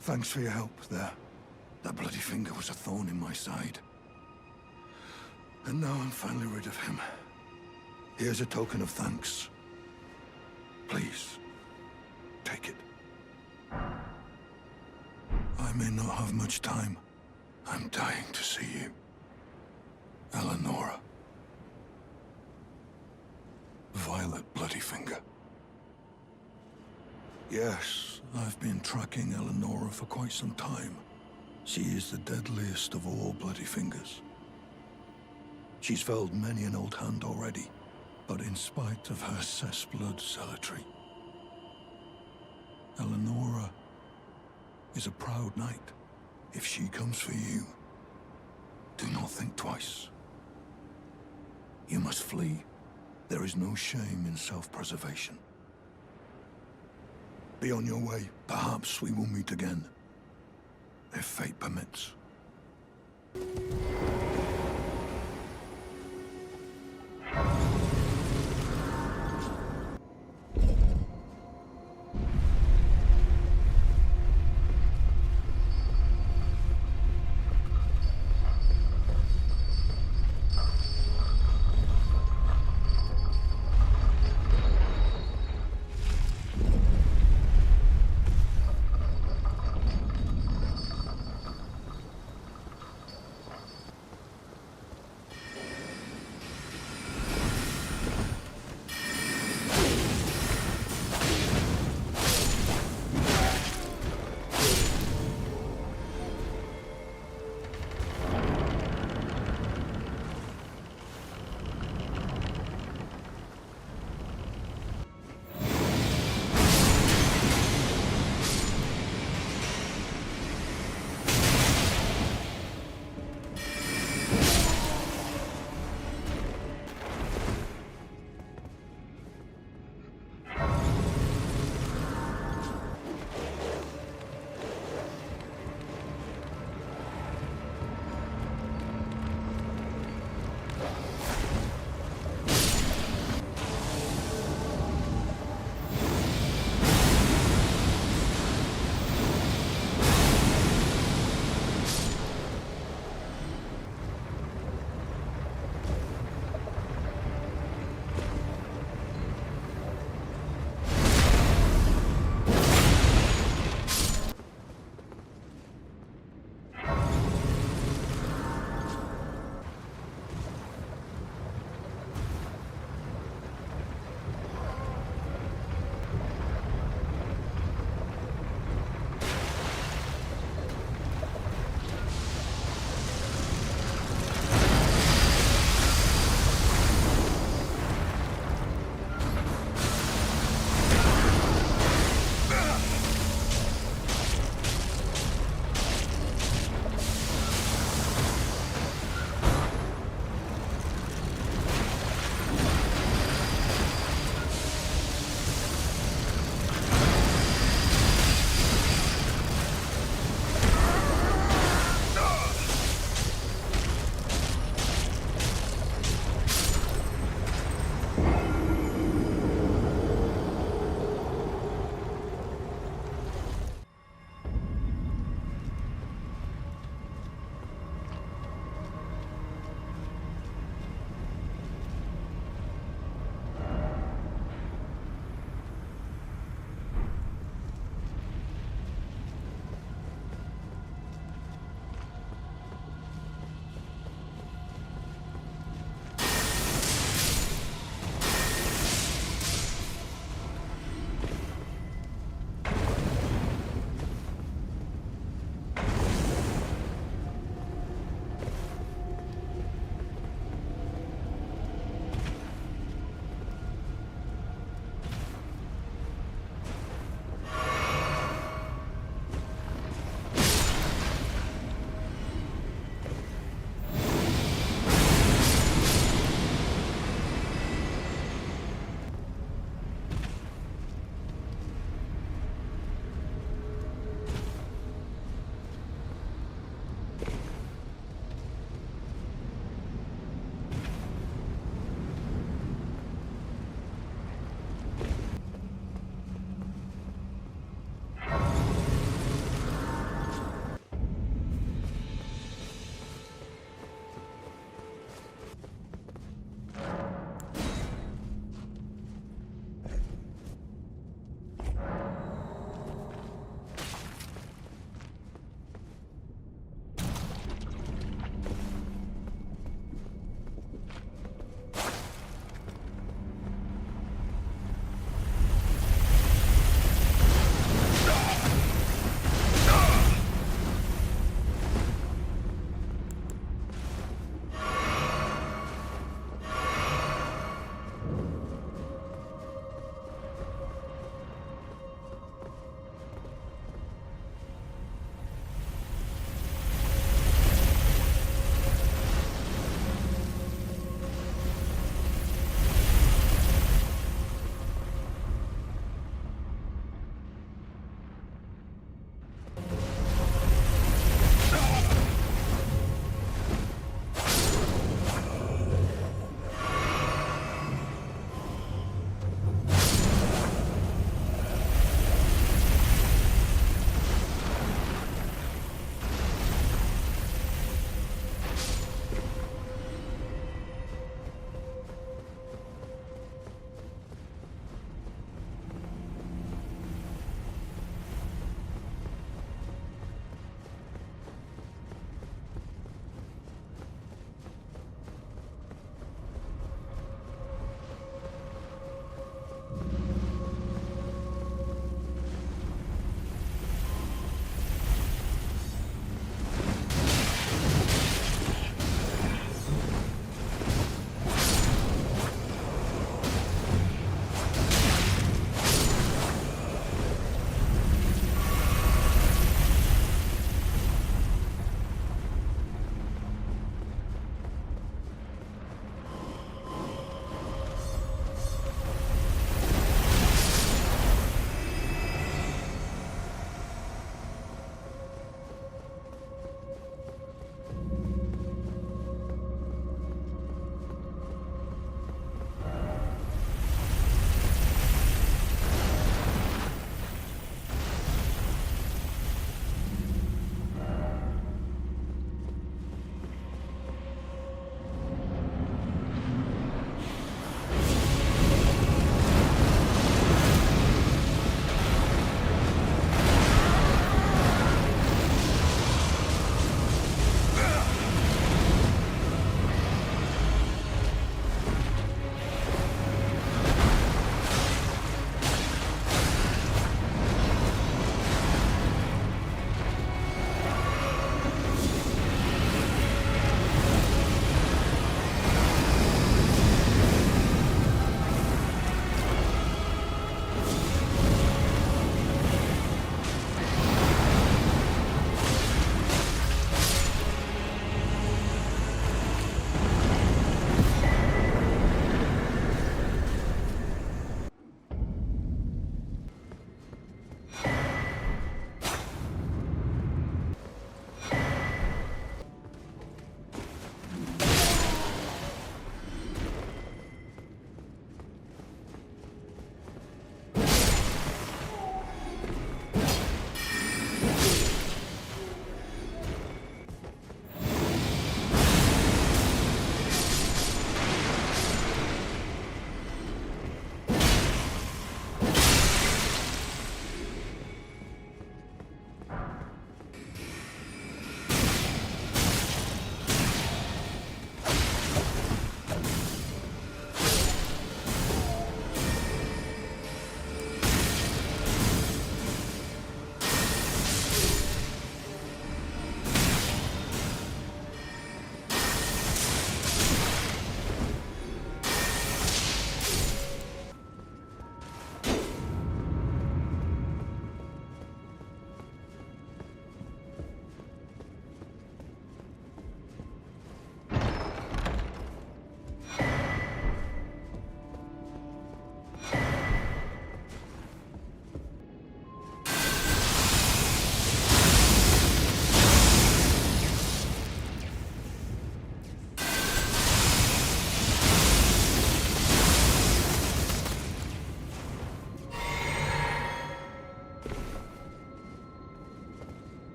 S7: Thanks for your help there. That bloody finger was a thorn in my side. And now I'm finally rid of him. Here's a token of thanks. Please, take it. I may not have much time. I'm dying to see you. Eleonora. Violet Bloodyfinger. Yes, I've been tracking Eleonora for quite some time. She is the deadliest of all Bloodyfingers. She's felled many an old hand already, but in spite of her cessblood zealotry, Eleonora is a proud knight. If she comes for you, do not think twice. You must flee. There is no shame in self-preservation. Be on your way. Perhaps we will meet again, if fate permits.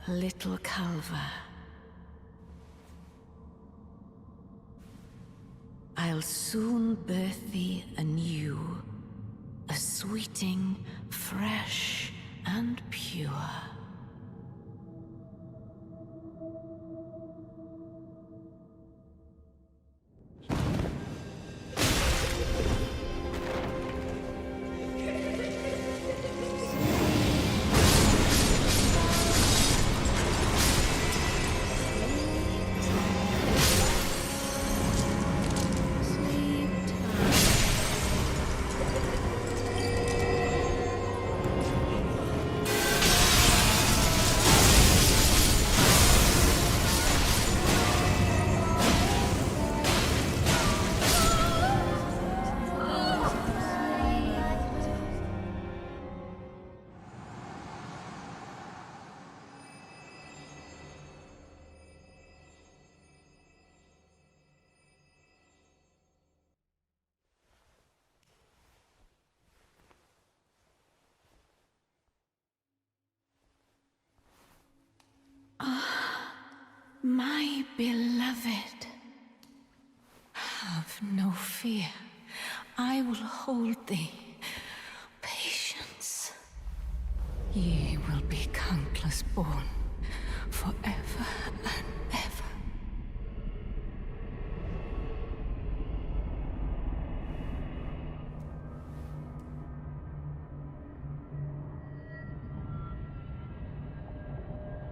S12: little Calva. I'll soon birth thee anew, a sweeting, fresh and pure. My beloved, have no fear. I will hold thee. Patience. Ye will be countless born, forever and ever.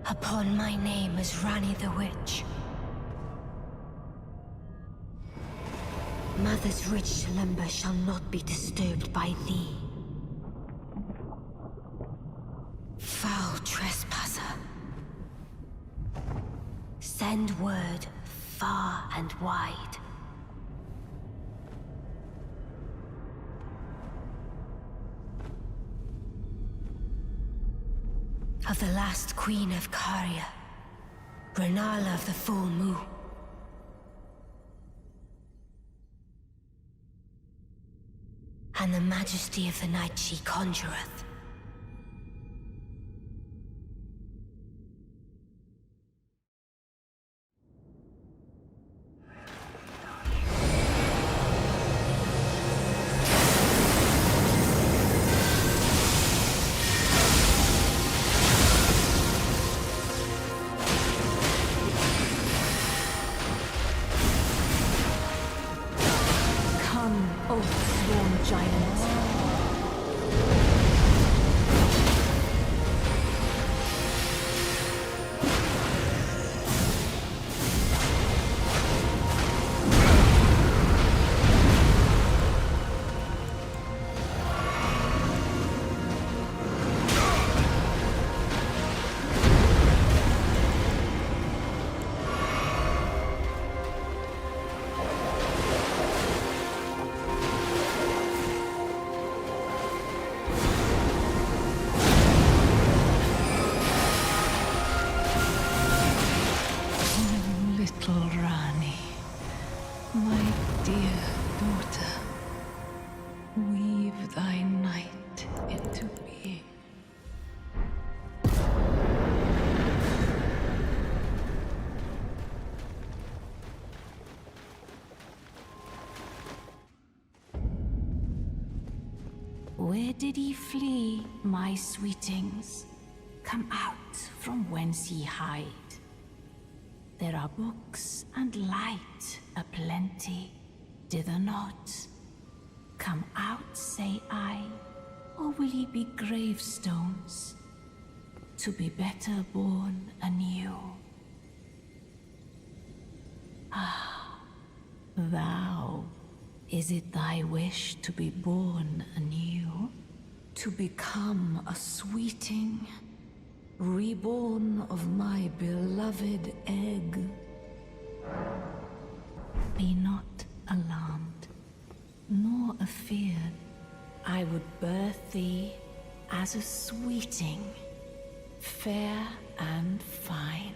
S1: Upon my name as Rani the Witch. Mother's rich slumber shall not be disturbed by thee. Foul trespasser. Send word far and wide. Of the last queen of Caria, Renala of the full moon. And the majesty of the night she conjureth.
S12: Where did ye flee, my sweetings? Come out from whence ye hide. There are books and light aplenty, dither not. Come out, say I, or will ye be gravestones, to be better born anew? Ah, thou, is it thy wish to be born anew? To become a sweeting, reborn of my beloved egg? Be not alarmed, nor afeared. I would birth thee as a sweeting, fair and fine.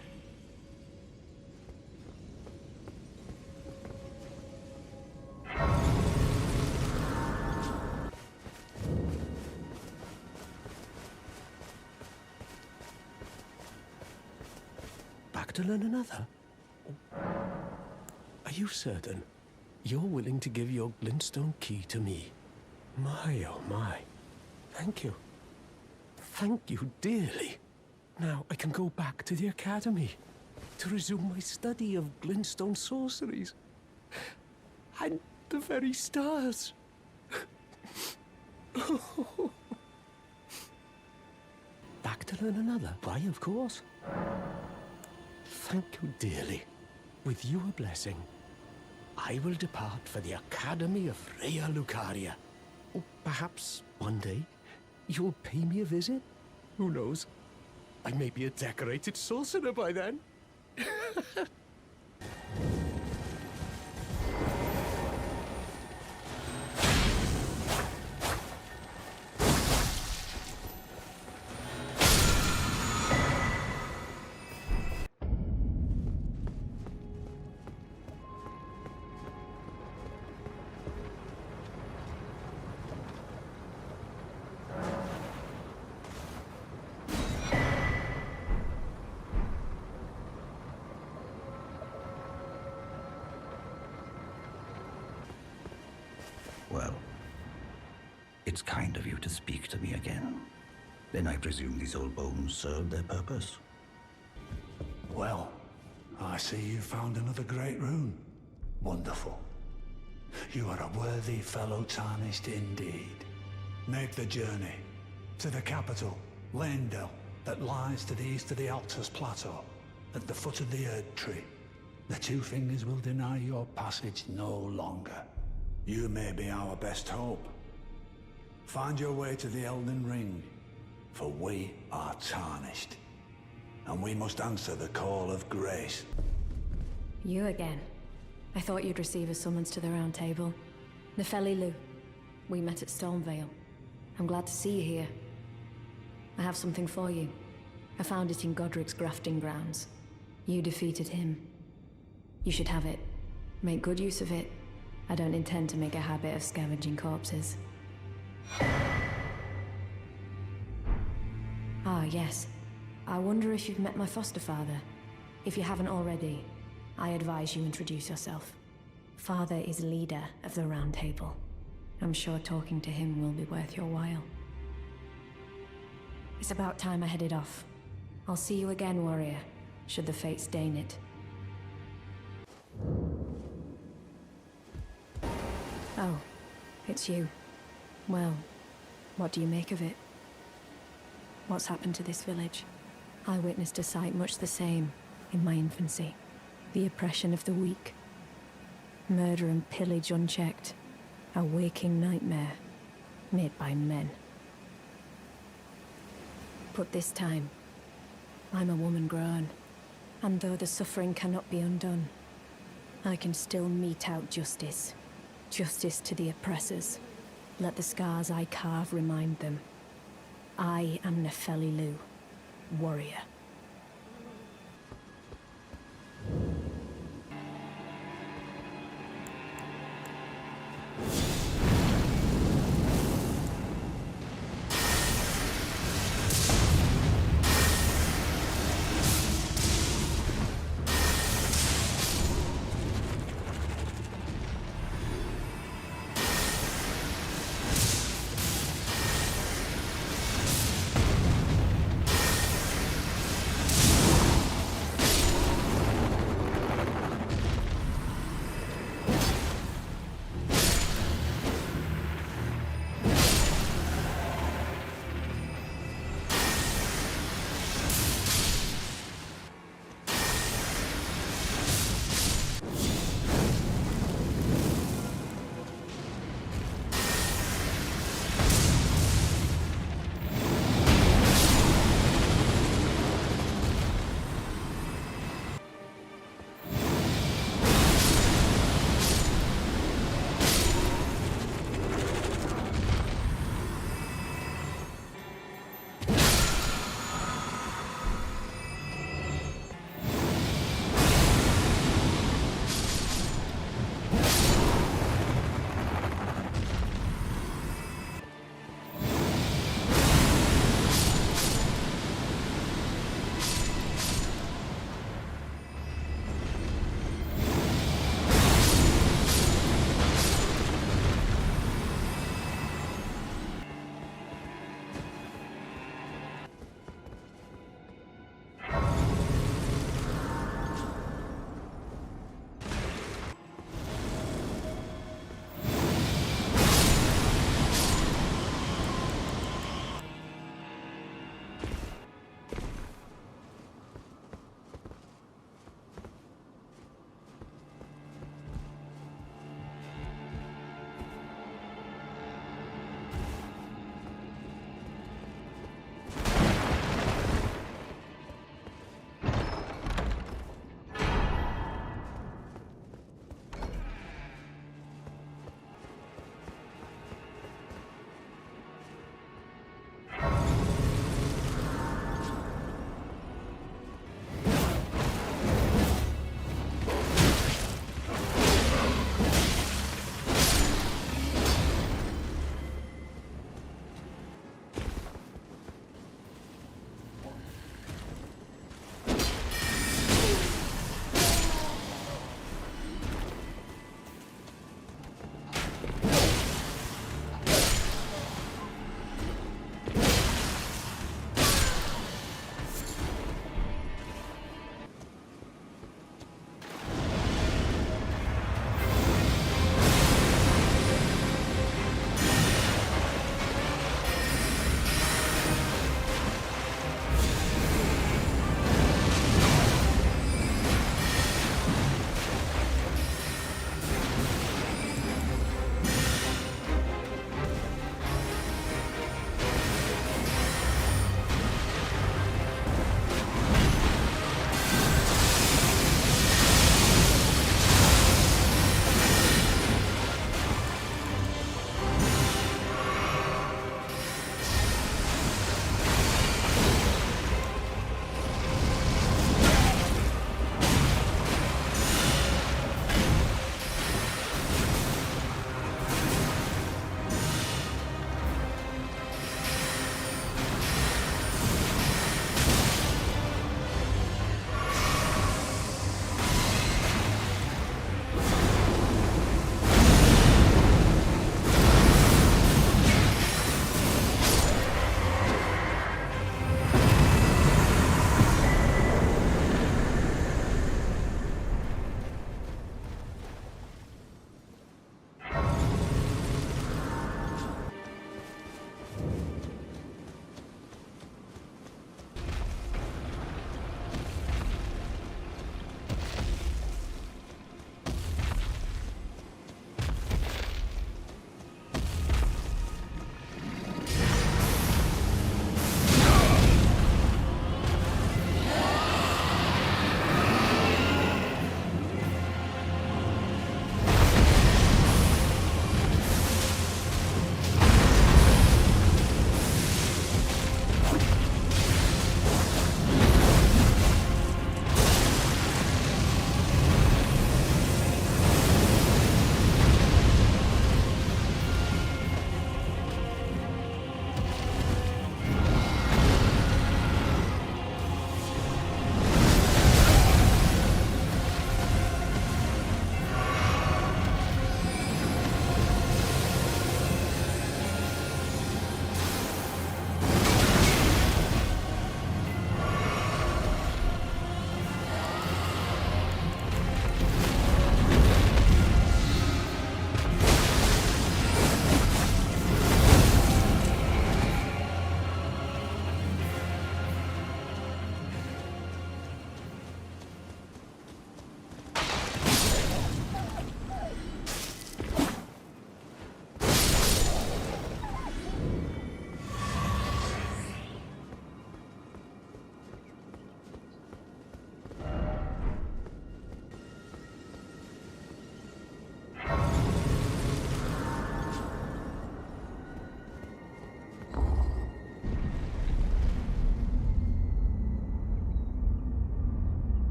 S3: Back to learn another? Are you certain? You're willing to give your glintstone key to me? My, oh my. Thank you. Thank you dearly. Now I can go back to the academy to resume my study of glintstone sorceries. And the very stars. Back to learn another? Why, of course. Thank you dearly. With your blessing, I will depart for the Academy of Rhea Lucaria. Or perhaps one day you'll pay me a visit? Who knows? I may be a decorated sorcerer by then.
S13: Well, it's kind of you to speak to me again. Then I presume these old bones served their purpose.
S10: Well, I see you found another great rune. Wonderful. You are a worthy fellow tarnished indeed. Make the journey to the capital, Leyndell, that lies to the east of the Altus Plateau, at the foot of the Erd Tree. The Two Fingers will deny your passage no longer. You may be our best hope. Find your way to the Elden Ring, for we are tarnished, and we must answer the call of grace.
S14: You again. I thought you'd receive a summons to the Round Table. Nefeli Lu. We met at Stormvale. I'm glad to see you here. I have something for you. I found it in Godric's grafting grounds. You defeated him. You should have it. Make good use of it. I don't intend to make a habit of scavenging corpses. Ah, yes. I wonder if you've met my foster father. If you haven't already, I advise you introduce yourself. Father is leader of the Round Table. I'm sure talking to him will be worth your while. It's about time I headed off. I'll see you again, warrior, should the fates deign it. Oh, it's you. Well, what do you make of it? What's happened to this village? I witnessed a sight much the same in my infancy. The oppression of the weak. Murder and pillage unchecked. A waking nightmare made by men. But this time, I'm a woman grown. And though the suffering cannot be undone, I can still mete out justice. Justice to the oppressors. Let the scars I carve remind them. I am Nefeli Lu, warrior.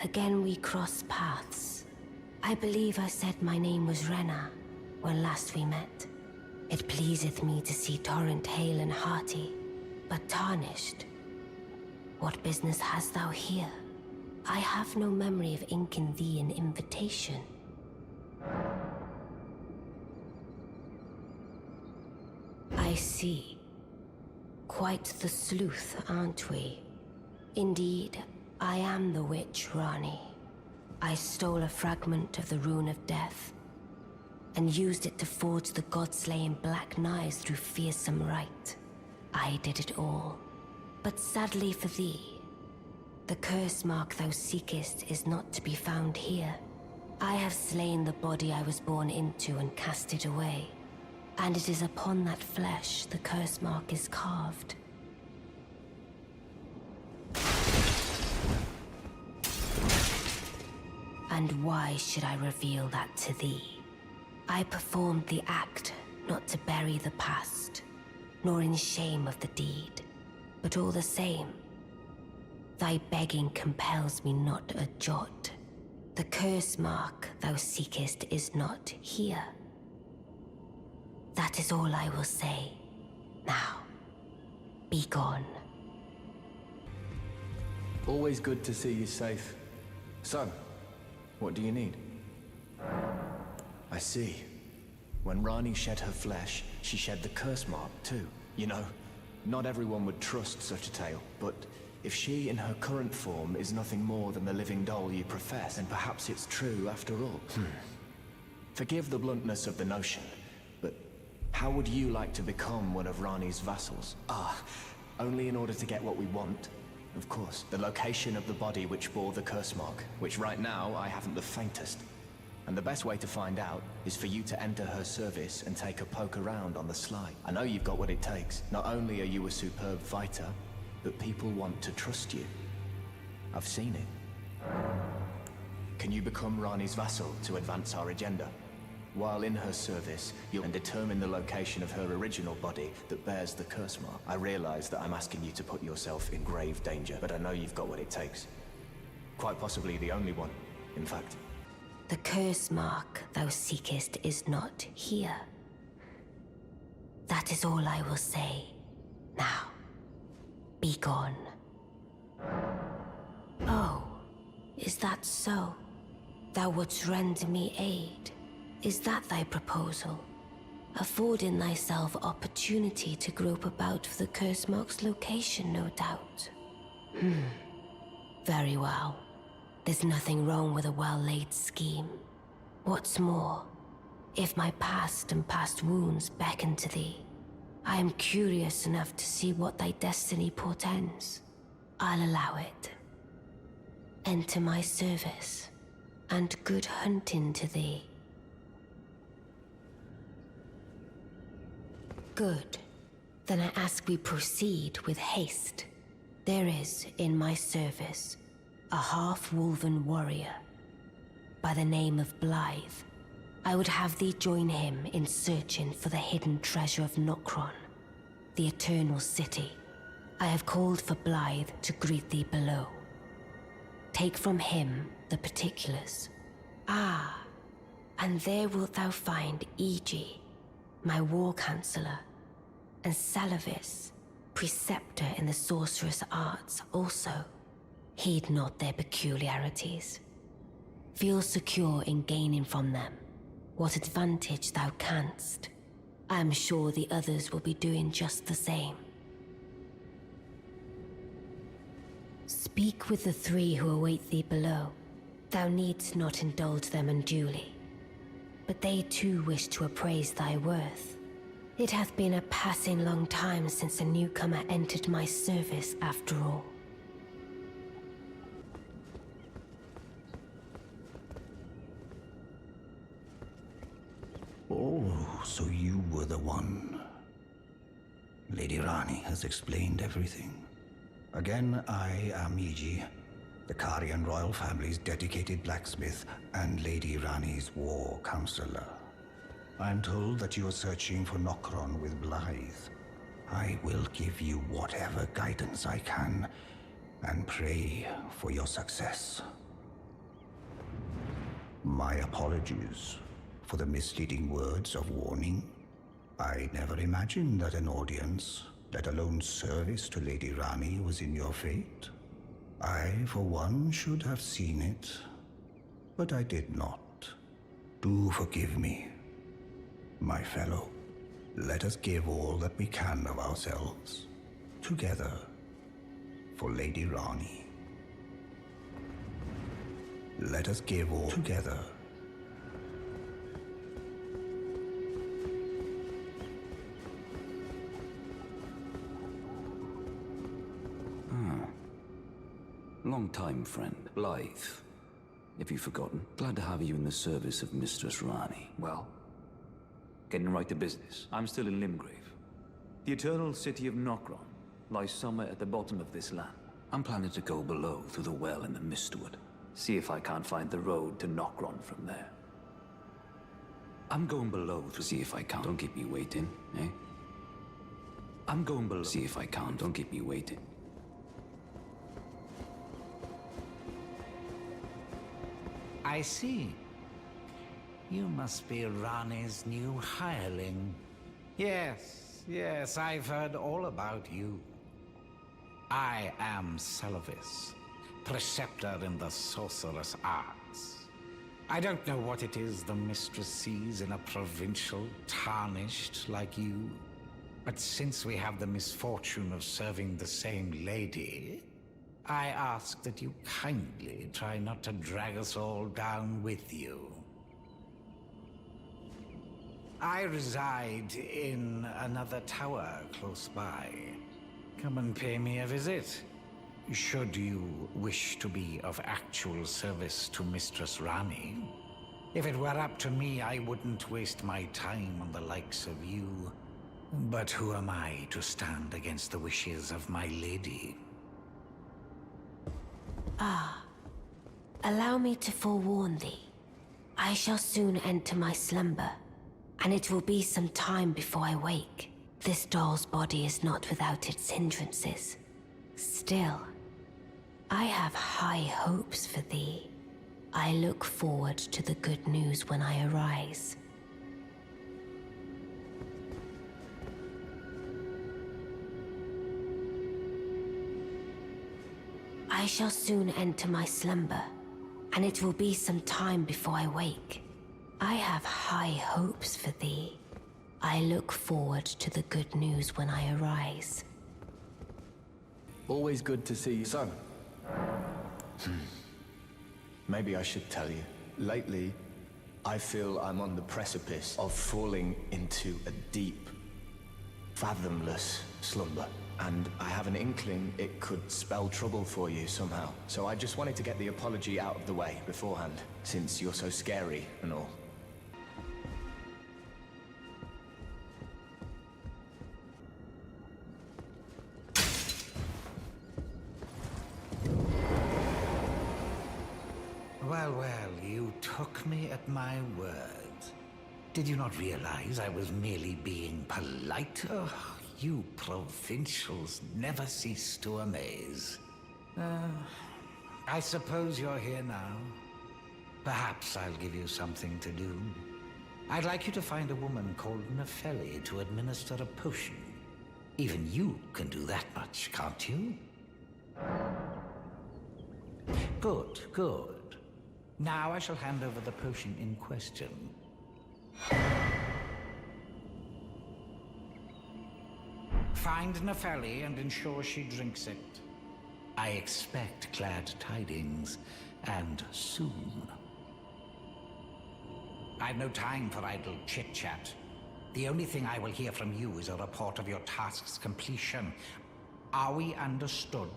S12: Again we cross paths. I believe I said my name was Rena when last we met. It pleaseth me to see Torrent hale and hearty, but tarnished. What business hast thou here? I have no memory of inking thee an invitation. I see. Quite the sleuth, aren't we? Indeed, I am the witch, Rani. I stole a fragment of the Rune of Death, and used it to forge the god-slaying black knives through fearsome rite. I did it all. But sadly for thee, the curse mark thou seekest is not to be found here. I have slain the body I was born into and cast it away, and it is upon that flesh the curse mark is carved. And why should I reveal that to thee? I performed the act not to bury the past, nor in shame of the deed, but all the same, thy begging compels me not a jot. The curse mark thou seekest is not here. That is all I will say. Now, be gone.
S8: Always good to see you safe. So, what do you need? I see. When Rani shed her flesh, she shed the curse mark too. You know, not everyone would trust such a tale, but if she in her current form is nothing more than the living doll you profess, then perhaps it's true after all. Forgive the bluntness of the notion, but how would you like to become one of Rani's vassals? Only in order to get what we want. Of course, the location of the body which bore the curse mark, which right now I haven't the faintest. And the best way to find out is for you to enter her service and take a poke around on the sly. I know you've got what it takes. Not only are you a superb fighter, but people want to trust you. I've seen it. Can you become Rani's vassal to advance our agenda? While in her service, you'll determine the location of her original body that bears the curse mark. I realize that I'm asking you to put yourself in grave danger, but I know you've got what it takes. Quite possibly the only one, in fact.
S12: The curse mark thou seekest is not here. That is all I will say. Now, be gone. Oh, is that so? Thou wouldst render me aid. Is that thy proposal? Affording thyself opportunity to grope about for the curse mark's location, no doubt. Very well. There's nothing wrong with a well-laid scheme. What's more, if my past and past wounds beckon to thee, I am curious enough to see what thy destiny portends. I'll allow it. Enter my service, and good hunting to thee. Good. Then I ask we proceed with haste. There is, in my service, a half-wolven warrior by the name of Blythe. I would have thee join him in searching for the hidden treasure of Nokron, the Eternal City. I have called for Blythe to greet thee below. Take from him the particulars. And there wilt thou find Iji, my war counselor, and Salavis, preceptor in the sorcerous arts also. Heed not their peculiarities. Feel secure in gaining from them what advantage thou canst. I am sure the others will be doing just the same. Speak with the three who await thee below. Thou needst not indulge them unduly, but they too wish to appraise thy worth. It hath been a passing long time since a newcomer entered my service, after all.
S13: Oh, so you were the one. Lady Rani has explained everything. Again, I am Iji, the Karian royal family's dedicated blacksmith and Lady Rani's war counselor. I'm told that you are searching for Nokron with Blythe. I will give you whatever guidance I can, and pray for your success. My apologies for the misleading words of warning. I never imagined that an audience, let alone service to Lady Rani, was in your fate. I, for one, should have seen it, but I did not. Do forgive me, my fellow. Let us give all that we can of ourselves, together, for Lady Rani. Let us give all together.
S15: Long time, friend. Blythe. If you've forgotten, glad to have you in the service of Mistress Rani. Well, getting right to business. I'm still in Limgrave. The eternal city of Nokron lies somewhere at the bottom of this land. I'm planning to go below through the well in the Mistwood. See if I can't find the road to Nokron from there. I'm going below to see if I can. Don't keep me waiting, eh? I'm going below. See if I can. Don't keep me waiting.
S16: I see. You must be Rani's new hireling. Yes, I've heard all about you. I am Selvis, preceptor in the sorcerous arts. I don't know what it is the mistress sees in a provincial tarnished like you, but since we have the misfortune of serving the same lady, I ask that you kindly try not to drag us all down with you. I reside in another tower close by. Come and pay me a visit, should you wish to be of actual service to Mistress Rani. If it were up to me, I wouldn't waste my time on the likes of you. But who am I to stand against the wishes of my lady?
S12: Allow me to forewarn thee. I shall soon enter my slumber, and it will be some time before I wake. This doll's body is not without its hindrances. Still, I have high hopes for thee. I look forward to the good news when I arise. I shall soon enter my slumber, and it will be some time before I wake. I have high hopes for thee. I look forward to the good news when I arise.
S8: Always good to see you, son. Maybe I should tell you. Lately, I feel I'm on the precipice of falling into a deep, fathomless slumber. And I have an inkling it could spell trouble for you somehow. So I just wanted to get the apology out of the way beforehand, since you're so scary and all.
S16: Well, you took me at my word. Did you not realize I was merely being polite? Oh, you provincials never cease to amaze. I suppose you're here now. Perhaps I'll give you something to do. I'd like you to find a woman called Nefeli to administer a potion. Even you can do that much, can't you? Good. Now I shall hand over the potion in question. Find Nefeli and ensure she drinks it. I expect glad tidings, and soon. I've no time for idle chit-chat. The only thing I will hear from you is a report of your task's completion. Are we understood?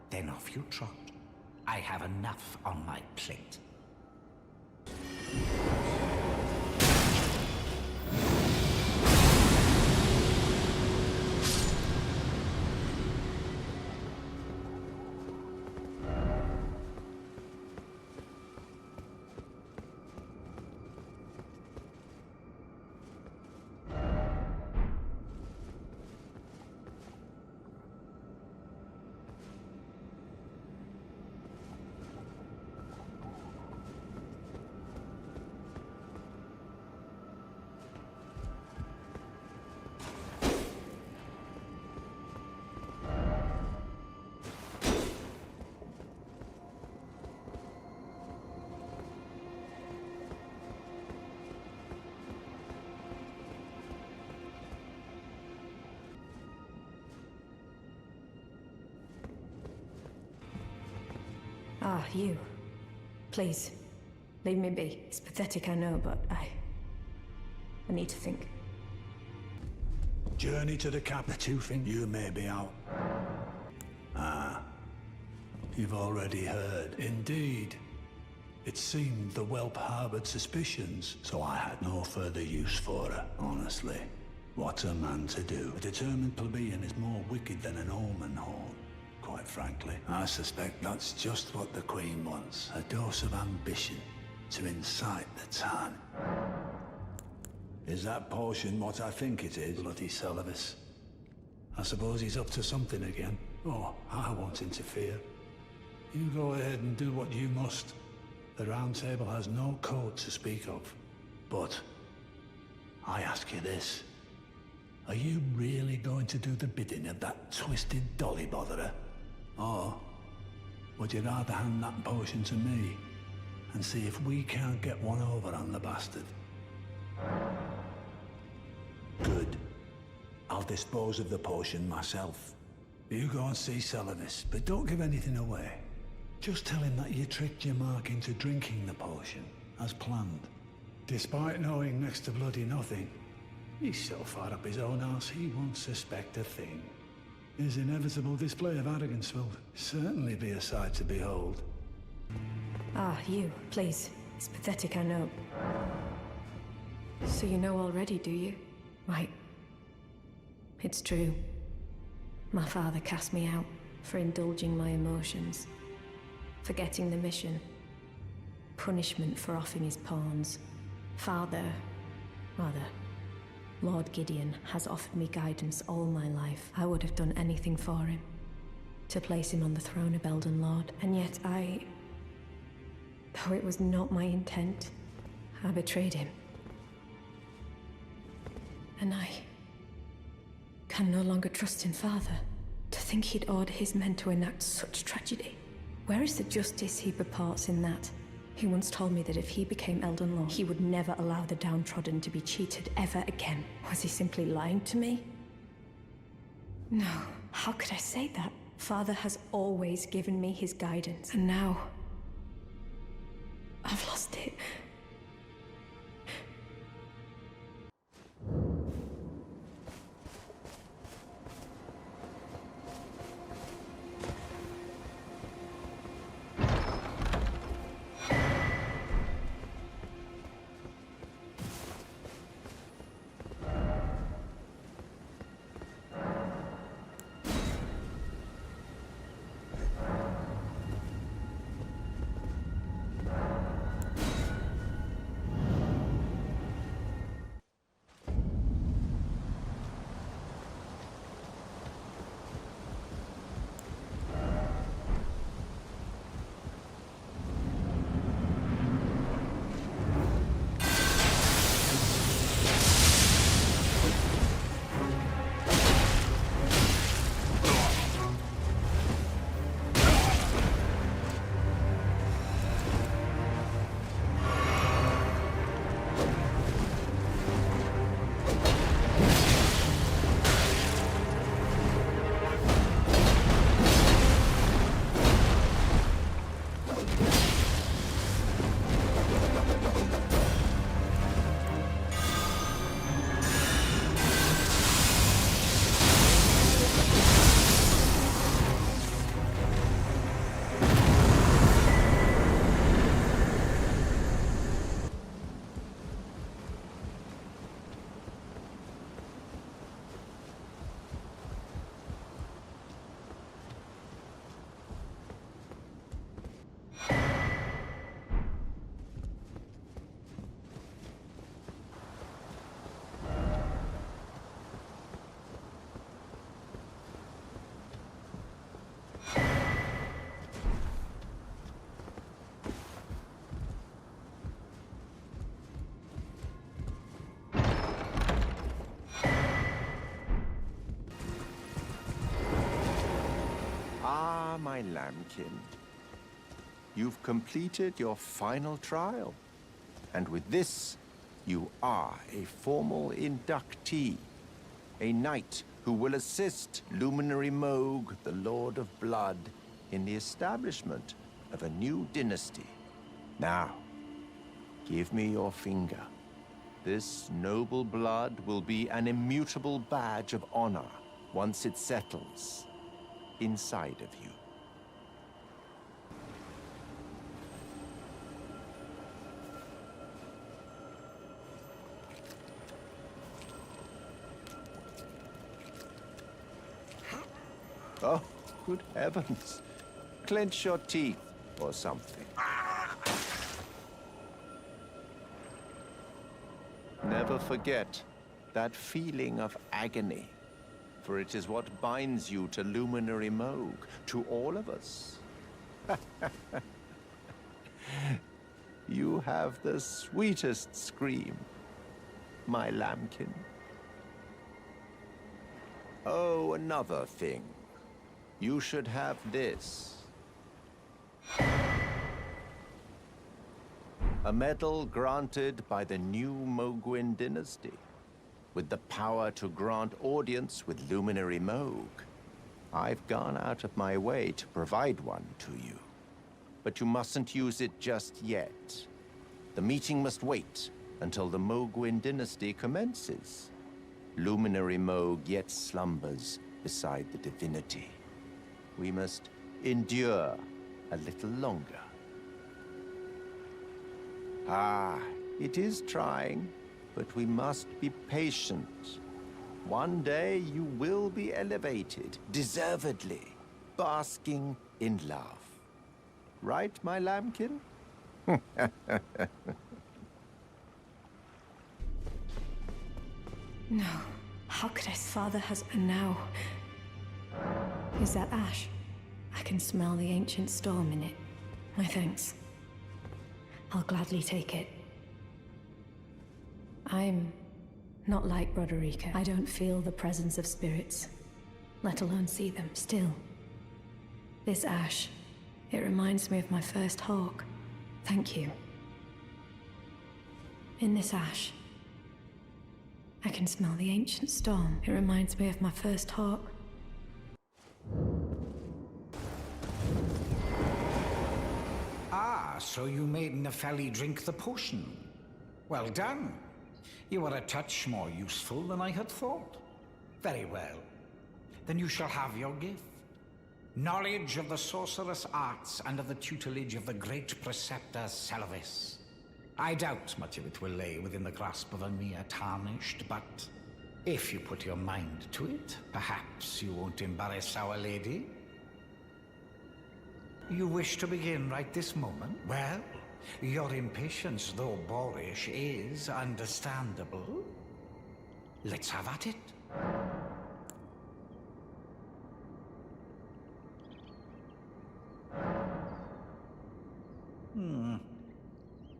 S16: Then off you trot. I have enough on my plate.
S14: Ah, you. Please, leave me be. It's pathetic, I know, but I need to think.
S10: Journey to the cap, the two things you may be out. Ah, you've already heard. Indeed. It seemed the whelp harbored suspicions, so I had no further use for her, honestly. What's a man to do? A determined plebeian is more wicked than an omen horn, quite frankly. I suspect that's just what the Queen wants. A dose of ambition to incite the time. Is that potion what I think it is? Bloody Celovis. I suppose he's up to something again. Oh, I won't interfere. You go ahead and do what you must. The Round Table has no code to speak of. But I ask you this. Are you really going to do the bidding of that twisted dolly botherer? Or would you rather hand that potion to me and see if we can't get one over on the bastard? Good. I'll dispose of the potion myself. You go and see Celovis, but don't give anything away. Just tell him that you tricked your mark into drinking the potion, as planned. Despite knowing next to bloody nothing, he's so far up his own arse he won't suspect a thing. His inevitable display of arrogance will certainly be a sight to behold.
S14: Ah, you. Please. It's pathetic, I know. So you know already, do you? Right. It's true. My father cast me out for indulging my emotions. Forgetting the mission. Punishment for offing his pawns. Lord Gideon has offered me guidance all my life. I would have done anything for him. To place him on the throne of Elden Lord. And yet though it was not my intent, I betrayed him. And I can no longer trust in Father. To think he'd order his men to enact such tragedy. Where is the justice he purports in that? He once told me that if he became Elden Lord, he would never allow the downtrodden to be cheated ever again. Was he simply lying to me? No, how could I say that? Father has always given me his guidance, and now I've lost it.
S6: My lambkin, you've completed your final trial, and with this, you are a formal inductee, a knight who will assist Luminary Moog, the Lord of Blood, in the establishment of a new dynasty. Now, give me your finger. This noble blood will be an immutable badge of honor once it settles inside of you. Oh, good heavens. Clench your teeth or something. Never forget that feeling of agony, for it is what binds you to Luminary Moog, to all of us. You have the sweetest scream, my lambkin. Oh, another thing. You should have this. A medal granted by the new Mogwin dynasty, with the power to grant audience with Luminary Moog. I've gone out of my way to provide one to you, but you mustn't use it just yet. The meeting must wait until the Mogwin dynasty commences. Luminary Moog yet slumbers beside the divinity. We must endure a little longer. Ah, it is trying, but we must be patient. One day you will be elevated, deservedly, basking in love. Right, my lambkin?
S14: No. How could his father has... And now... Is that ash? I can smell the ancient storm in it. My thanks. I'll gladly take it. I'm not like Broderica. I don't feel the presence of spirits, let alone see them. Still, this ash, it reminds me of my first hawk. Thank you. In this ash, I can smell the ancient storm. It reminds me of my first hawk.
S16: Ah, so you made Nepheli drink the potion. Well done. You are a touch more useful than I had thought. Very well. Then you shall have your gift. Knowledge of the sorcerous arts under the tutelage of the great preceptor Selvis. I doubt much of it will lay within the grasp of a mere tarnished, but if you put your mind to it, perhaps you won't embarrass our lady. You wish to begin right this moment? Well, your impatience, though boorish, is understandable. Let's have at it.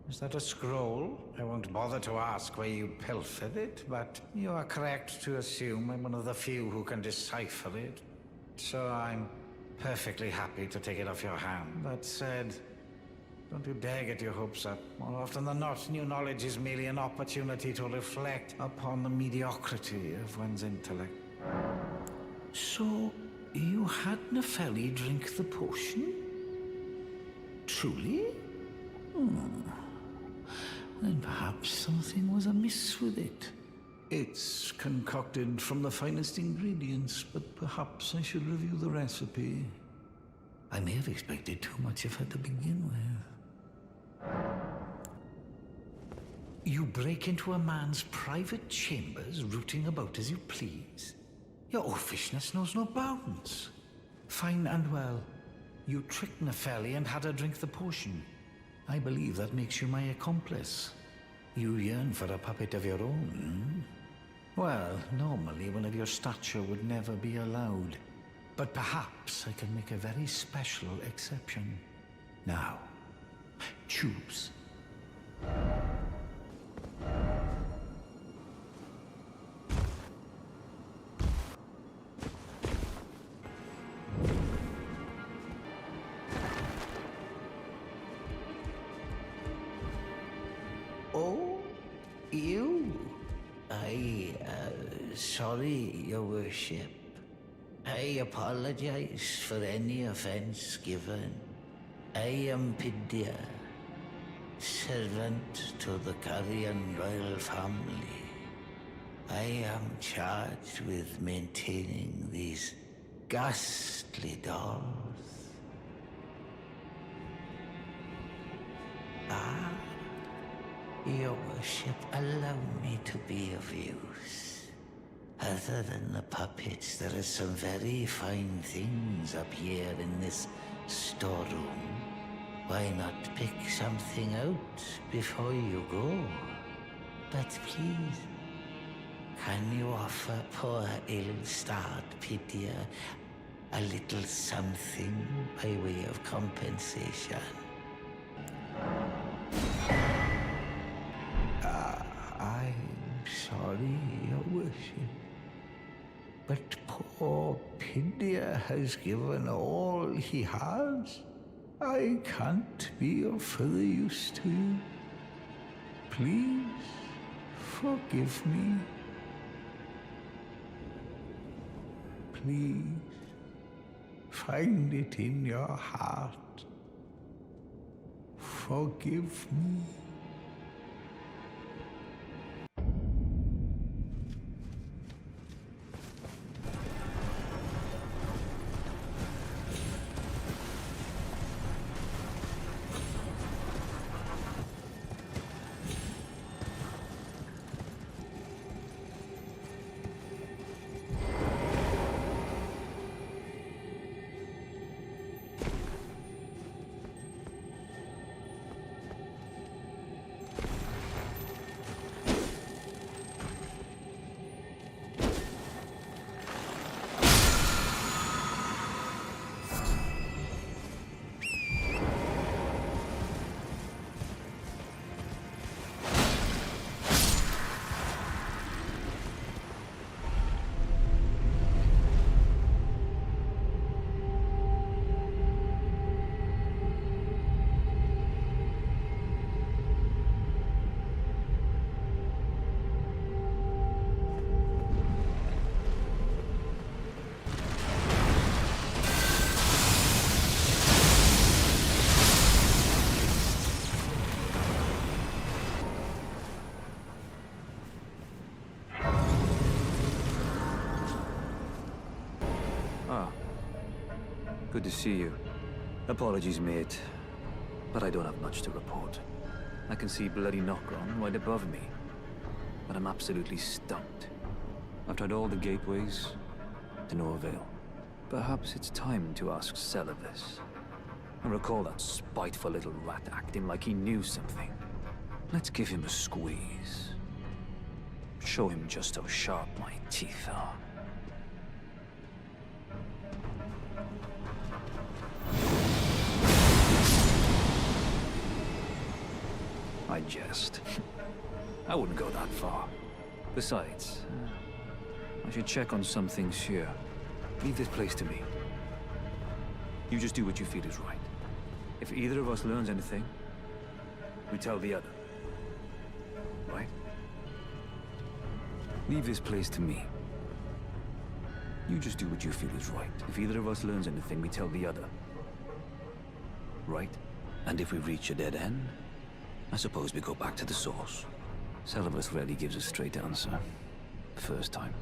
S16: Is that a scroll? I won't bother to ask where you pilfered it, but you are correct to assume I'm one of the few who can decipher it. So I'm perfectly happy to take it off your hand. That said, don't you dare get your hopes up. More often than not, new knowledge is merely an opportunity to reflect upon the mediocrity of one's intellect. So, you had Nepheli drink the potion? Truly? Then perhaps something was amiss with it. It's concocted from the finest ingredients, but perhaps I should review the recipe. I may have expected too much of her to begin with. You break into a man's private chambers, rooting about as you please. Your oafishness knows no bounds. Fine and well. You tricked Nepheli and had her drink the potion. I believe that makes you my accomplice. You yearn for a puppet of your own. Well, normally one of your stature would never be allowed. But perhaps I can make a very special exception. Now, choose. Oh, you? Sorry, Your Worship. I apologize for any offense given. I am Pidia, servant to the Carrion royal family. I am charged with maintaining these ghastly dolls. Ah, your worship, allow me to be of use. Other than the puppets, there are some very fine things up here in this storeroom. Why not pick something out before you go? But please, can you offer poor ill-starred Pidia a little something by way of compensation? I'm sorry, your worship. But poor Pidia has given all he has. I can't be of further use to you. Please, forgive me. Please, find it in your heart. Forgive me.
S15: Good to see you. Apologies, mate, but I don't have much to report. I can see bloody Nokron right above me, but I'm absolutely stumped. I've tried all the gateways, to no avail. Perhaps it's time to ask Celavis. I recall that spiteful little rat acting like he knew something. Let's give him a squeeze. Show him just how sharp my teeth are. I jest. I wouldn't go that far. Besides, I should check on some things here. Leave this place to me. You just do what you feel is right. If either of us learns anything, we tell the other. Right? Leave this place to me. You just do what you feel is right. If either of us learns anything, we tell the other. Right? And if we reach a dead end, I suppose we go back to the source. Celavis rarely gives a straight answer. First time.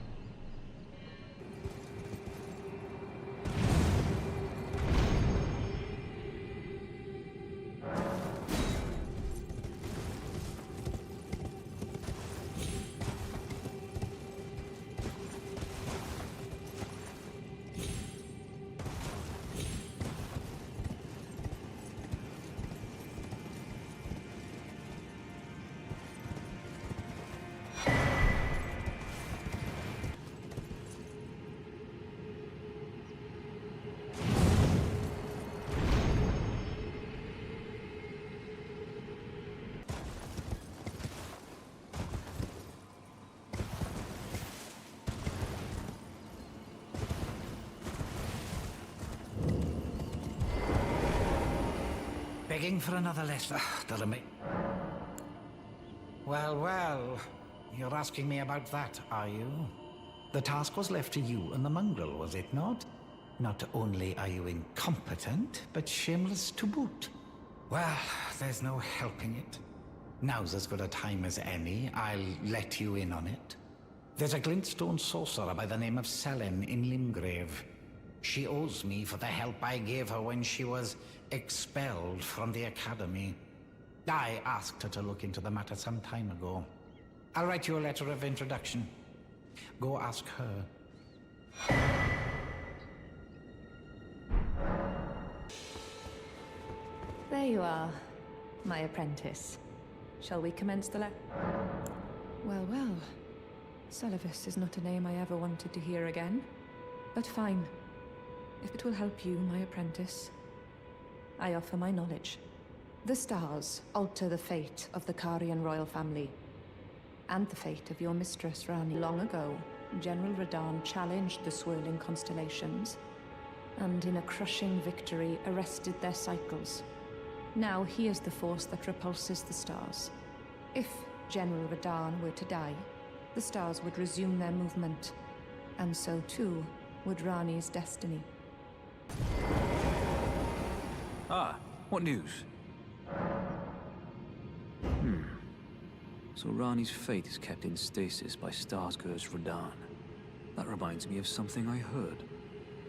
S16: Begging for another lesson. Delamy. Well, well. You're asking me about that, are you? The task was left to you and the mongrel, was it not? Not only are you incompetent, but shameless to boot. Well, there's no helping it. Now's as good a time as any. I'll let you in on it. There's a glintstone sorcerer by the name of Selene in Limgrave. She owes me for the help I gave her when she was expelled from the academy. I asked her to look into the matter some time ago. I'll write you a letter of introduction. Go ask her.
S17: There you are, my apprentice. Shall we commence the
S14: Well, well. Sullivis is not a name I ever wanted to hear again. But fine. If it will help you, my apprentice, I offer my knowledge. The stars alter the fate of the Karian royal family, and the fate of your mistress, Rani. Long ago, General Radahn challenged the swirling constellations, and in a crushing victory arrested their cycles. Now he is the force that repulses the stars. If General Radahn were to die, the stars would resume their movement, and so too would Rani's destiny.
S15: Ah, what news? So Rani's fate is kept in stasis by Starsgur's Radahn. That reminds me of something I heard.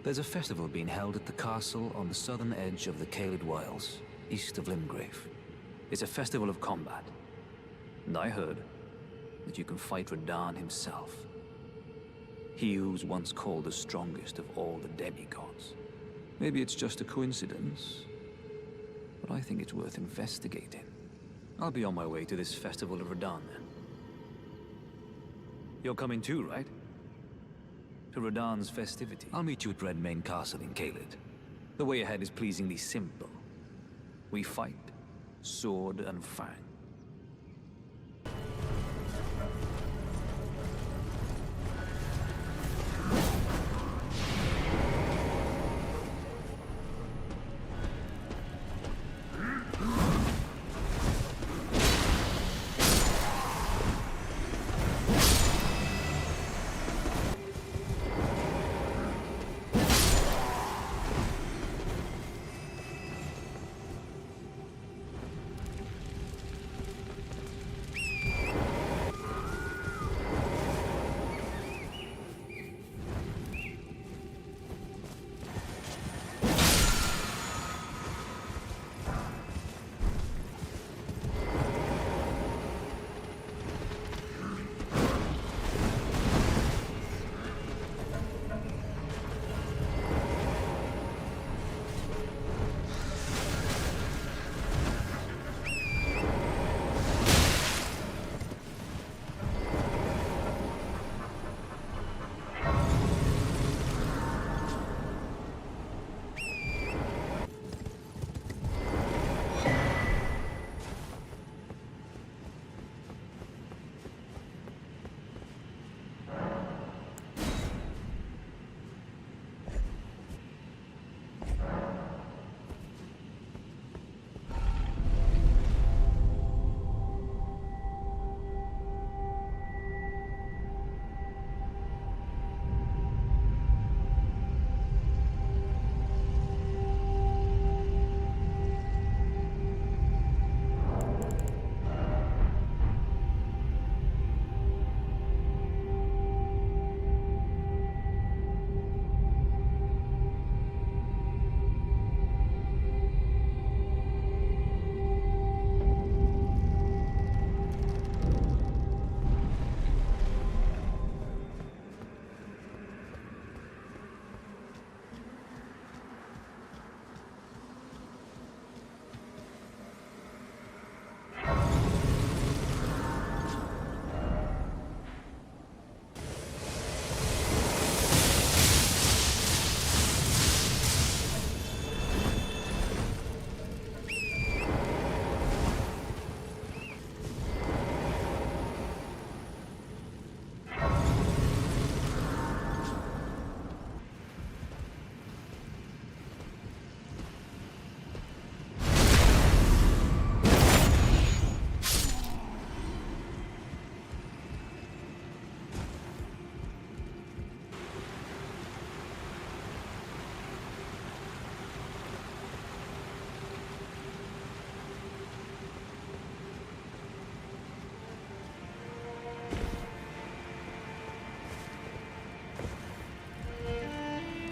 S15: There's a festival being held at the castle on the southern edge of the Caelid Wilds, east of Limgrave. It's a festival of combat. And I heard that you can fight Radahn himself. He who was once called the strongest of all the demigods. Maybe it's just a coincidence, but I think it's worth investigating. I'll be on my way to this festival of Radahn then. You're coming too, right? To Radahn's festivity. I'll meet you at Redmane Castle in Caelid. The way ahead is pleasingly simple. We fight, sword and fang.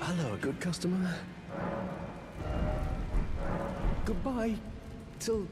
S3: Hello, good customer. Goodbye. Till